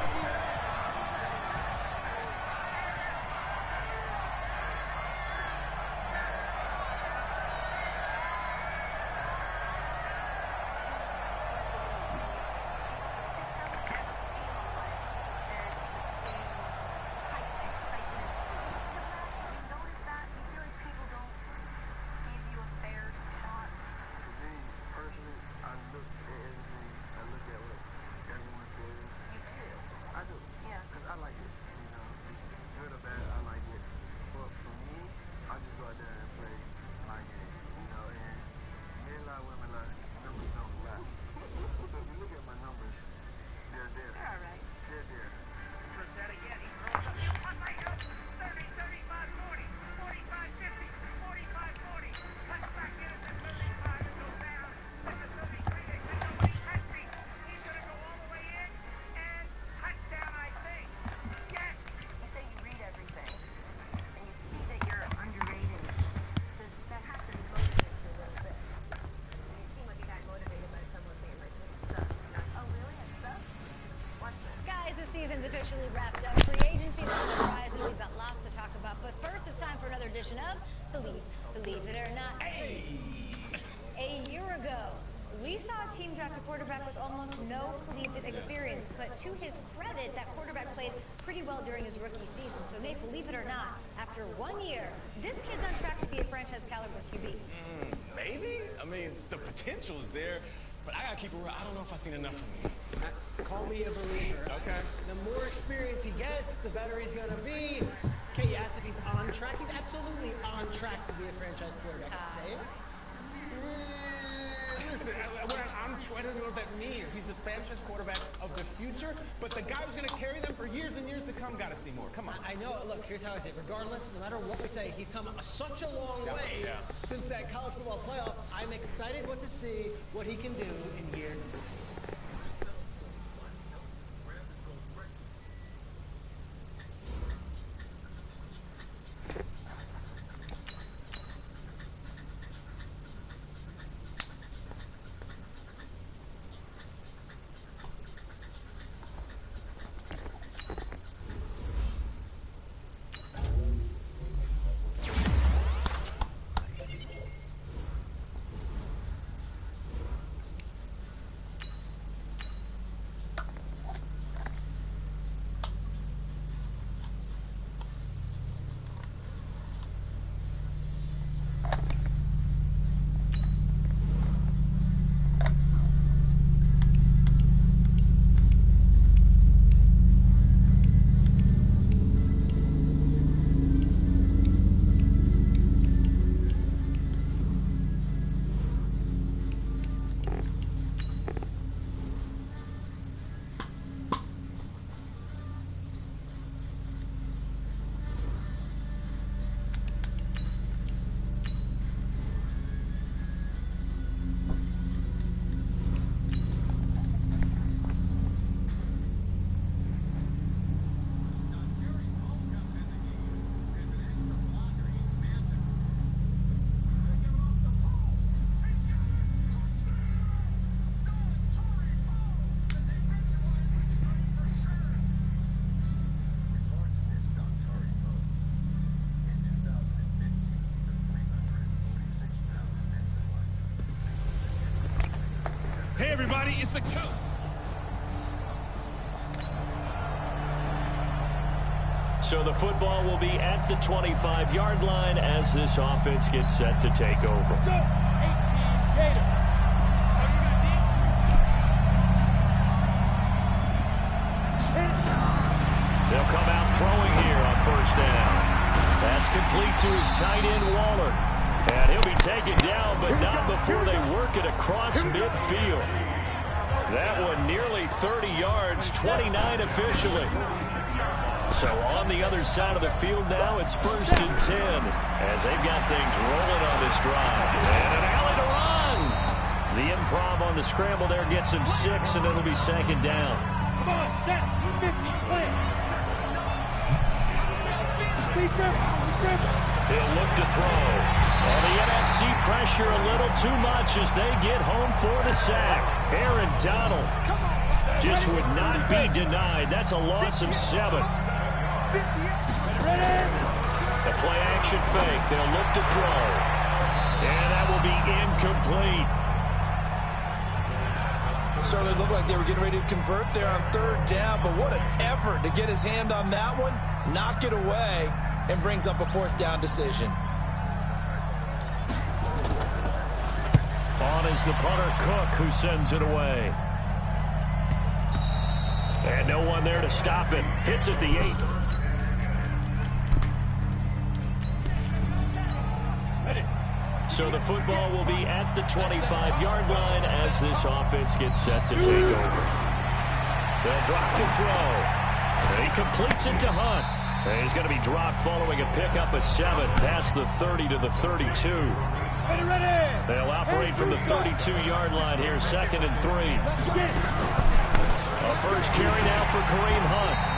Season's officially wrapped up. Free agency is on the horizon. We've got lots to talk about. But first, it's time for another edition of Believe It or Not. Hey! A year ago, we saw a team draft a quarterback with almost no collegiate experience. But to his credit, that quarterback played pretty well during his rookie season. So Nate, believe it or not, after 1 year, this kid's on track to be a franchise caliber QB. Maybe? I mean, the potential's there. But I gotta keep it real. I don't know if I've seen enough from him. Call me a believer. Okay. The more experience he gets, the better he's going to be. Okay, you asked if he's on track. He's absolutely on track to be a franchise quarterback. Save? Listen, I don't know what that means. He's a franchise quarterback of the future, but the guy who's going to carry them for years and years to come, got to see more. Come on. I know. Look, here's how I say it. Regardless, no matter what we say, he's come such a long way since that college football playoff. I'm excited to see what he can do in year number 2. Hey, everybody, it's the coach. So the football will be at the 25-yard line as this offense gets set to take over. Go! 18 Gators. They'll come out throwing here on first down. That's complete to his tight end, Waller. And he'll be taken down, but not before they work it across midfield. That one nearly 30 yards, 29 officially. So on the other side of the field now, it's 1st and 10 as they've got things rolling on this drive. And an alley to run. The improv on the scramble there gets him 6, and it'll be 2nd down. Come on, set, 50, play. Please, He'll look to throw. Well, the NFC pressure a little too much as they get home for the sack. Aaron Donald just would not be denied. That's a loss of 7. The play action fake. They'll look to throw. And that will be incomplete. Certainly looked like they were getting ready to convert there on 3rd down, but what an effort to get his hand on that one, knock it away, and brings up a 4th down decision. On is the punter, Cook, who sends it away. And no one there to stop it. Hits at the 8. So the football will be at the 25-yard line as this offense gets set to take over. They'll drop the throw. And he completes it to Hunt. And he's going to be dropped following a pickup of 7 past the 30 to the 32. They'll operate from the 32-yard line here, 2nd and 3. A first carry now for Kareem Hunt.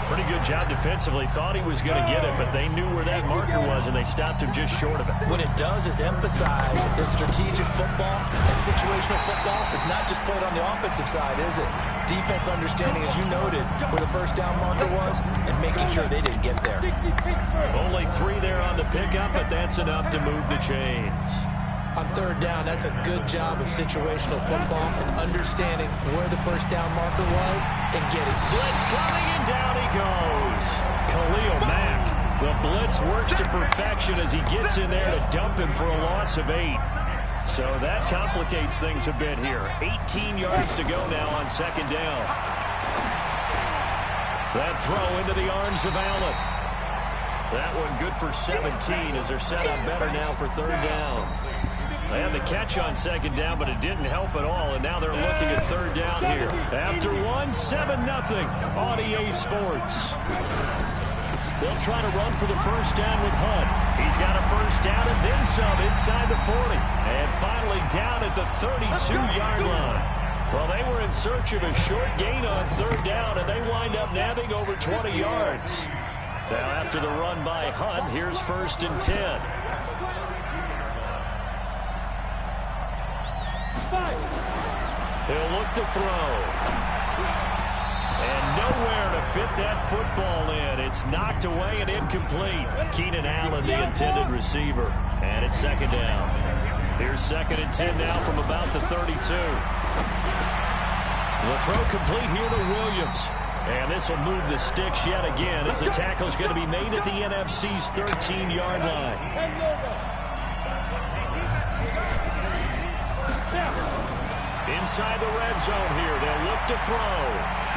Pretty good job defensively. Thought he was going to get it, but they knew where that marker was, and they stopped him just short of it. What it does is emphasize that strategic football and situational football is not just played on the offensive side, is it? Defense understanding, as you noted, where the first down marker was and making sure they didn't get there. Only 3 there on the pickup, but that's enough to move the chains. On 3rd down, that's a good job of situational football and understanding where the first down marker was and getting blitz coming, and down he goes. Khalil Mack. The blitz works to perfection as he gets in there to dump him for a loss of 8. So that complicates things a bit here. 18 yards to go now on 2nd down. That throw into the arms of Allen. That one good for 17 as they're set up better now for 3rd down. They had the catch on 2nd down, but it didn't help at all, and now they're looking at 3rd down here. After 1, 7-0 on EA Sports. They'll try to run for the first down with Hunt. He's got a first down and then some inside the 40. And finally down at the 32-yard line. Well, they were in search of a short gain on 3rd down, and they wind up nabbing over 20 yards. Now after the run by Hunt, here's 1st and 10. He'll look to throw. And nowhere to fit that football in. It's knocked away and incomplete. Keenan Allen, the intended receiver. And it's 2nd down. Here's 2nd and 10 now from about the 32. The throw complete here to Williams. And this will move the sticks yet again as the tackle's going to be made at the NFC's 13-yard line. Inside the red zone here. They'll look to throw.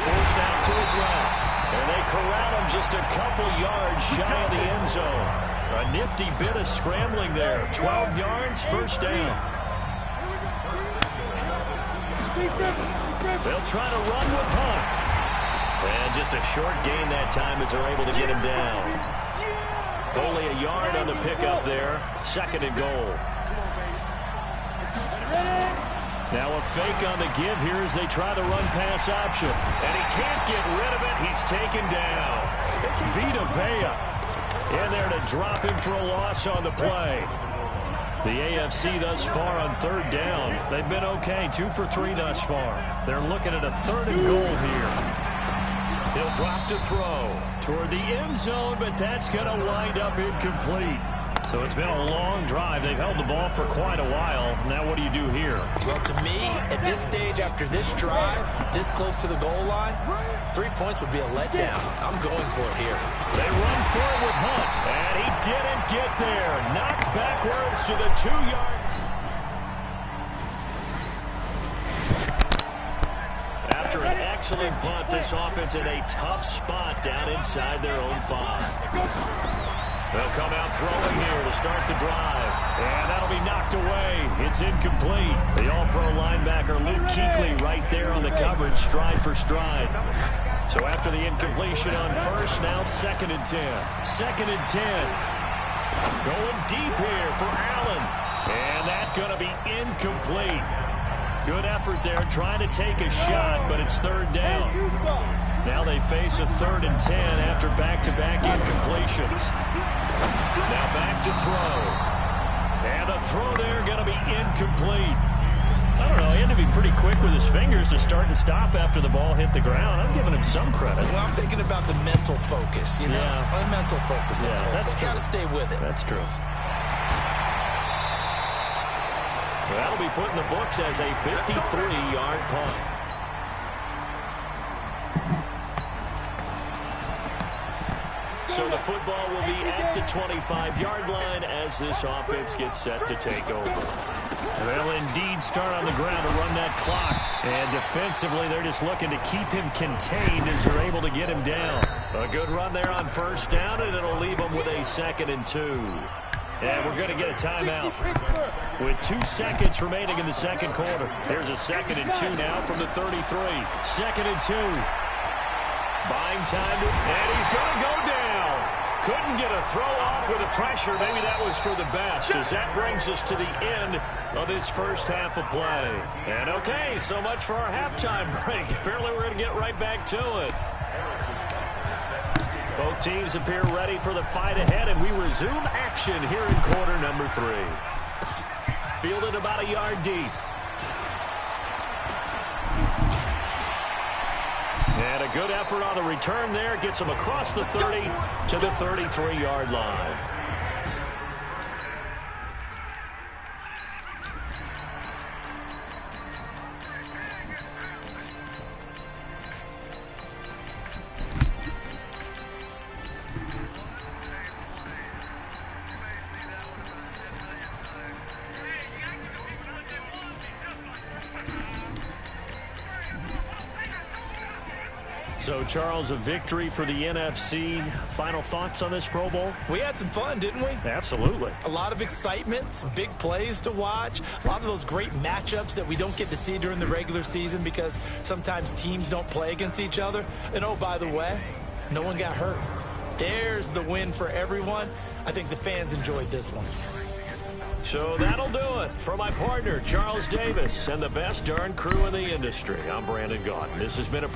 Forced out to his left. And they corral him just a couple yards shy of the end zone. A nifty bit of scrambling there. 12 yards, 1st down. They'll try to run with Hunt. And just a short gain that time as they're able to get him down. Only a yard on the pickup there. 2nd and goal. Now a fake on the give here as they try the run-pass option. And he can't get rid of it. He's taken down. Vita Vea in there to drop him for a loss on the play. The AFC thus far on 3rd down. They've been okay. 2 for 3 thus far. They're looking at a 3rd and goal here. He'll drop to throw toward the end zone, but that's going to wind up incomplete. So it's been a long drive. They've held the ball for quite a while. Now what do you do here? Well, to me, at this stage, after this drive, this close to the goal line, 3 points would be a letdown. I'm going for it here. They run forward with Hunt, and he didn't get there. Knocked backwards to the 2-yard. After an excellent punt, this offense in a tough spot down inside their own 5. They'll come out throwing here to start the drive. And that'll be knocked away. It's incomplete. The all-pro linebacker Luke Kuechly right there on the coverage, stride for stride. So after the incompletion on 1st, now 2nd and 10. 2nd and 10. Going deep here for Allen. And that's going to be incomplete. Good effort there trying to take a shot, but it's 3rd down. Now they face a 3rd and 10 after back-to-back incompletions. Now back to throw. And the throw there going to be incomplete. I don't know, he had to be pretty quick with his fingers to start and stop after the ball hit the ground. I'm giving him some credit. Well, I'm thinking about the mental focus, you know? Yeah. The mental focus. Yeah, that's true. Got to stay with it. That's true. That'll be put in the books as a 53-yard punt. So the football will be at the 25-yard line as this offense gets set to take over. They'll indeed start on the ground to run that clock. And defensively, they're just looking to keep him contained as they're able to get him down. A good run there on 1st down, and it'll leave them with a 2nd and 2. And we're going to get a timeout with 2 seconds remaining in the 2nd quarter. Here's a 2nd and 2 now from the 33. 2nd and 2. Buying time, and he's going to go down. Couldn't get a throw off with the pressure. Maybe that was for the best, as that brings us to the end of this first half of play. And okay, so much for our halftime break. Apparently we're going to get right back to it. Both teams appear ready for the fight ahead, and we resume action here in quarter number 3. Fielded about a yard deep. And a good effort on the return there. Gets him across the 30 to the 33-yard line. So, Charles, a victory for the NFC. Final thoughts on this Pro Bowl? We had some fun, didn't we? Absolutely. A lot of excitement, some big plays to watch, a lot of those great matchups that we don't get to see during the regular season because sometimes teams don't play against each other. And, oh, by the way, no one got hurt. There's the win for everyone. I think the fans enjoyed this one. So that'll do it for my partner, Charles Davis, and the best darn crew in the industry. I'm Brandon Gaudin. This has been a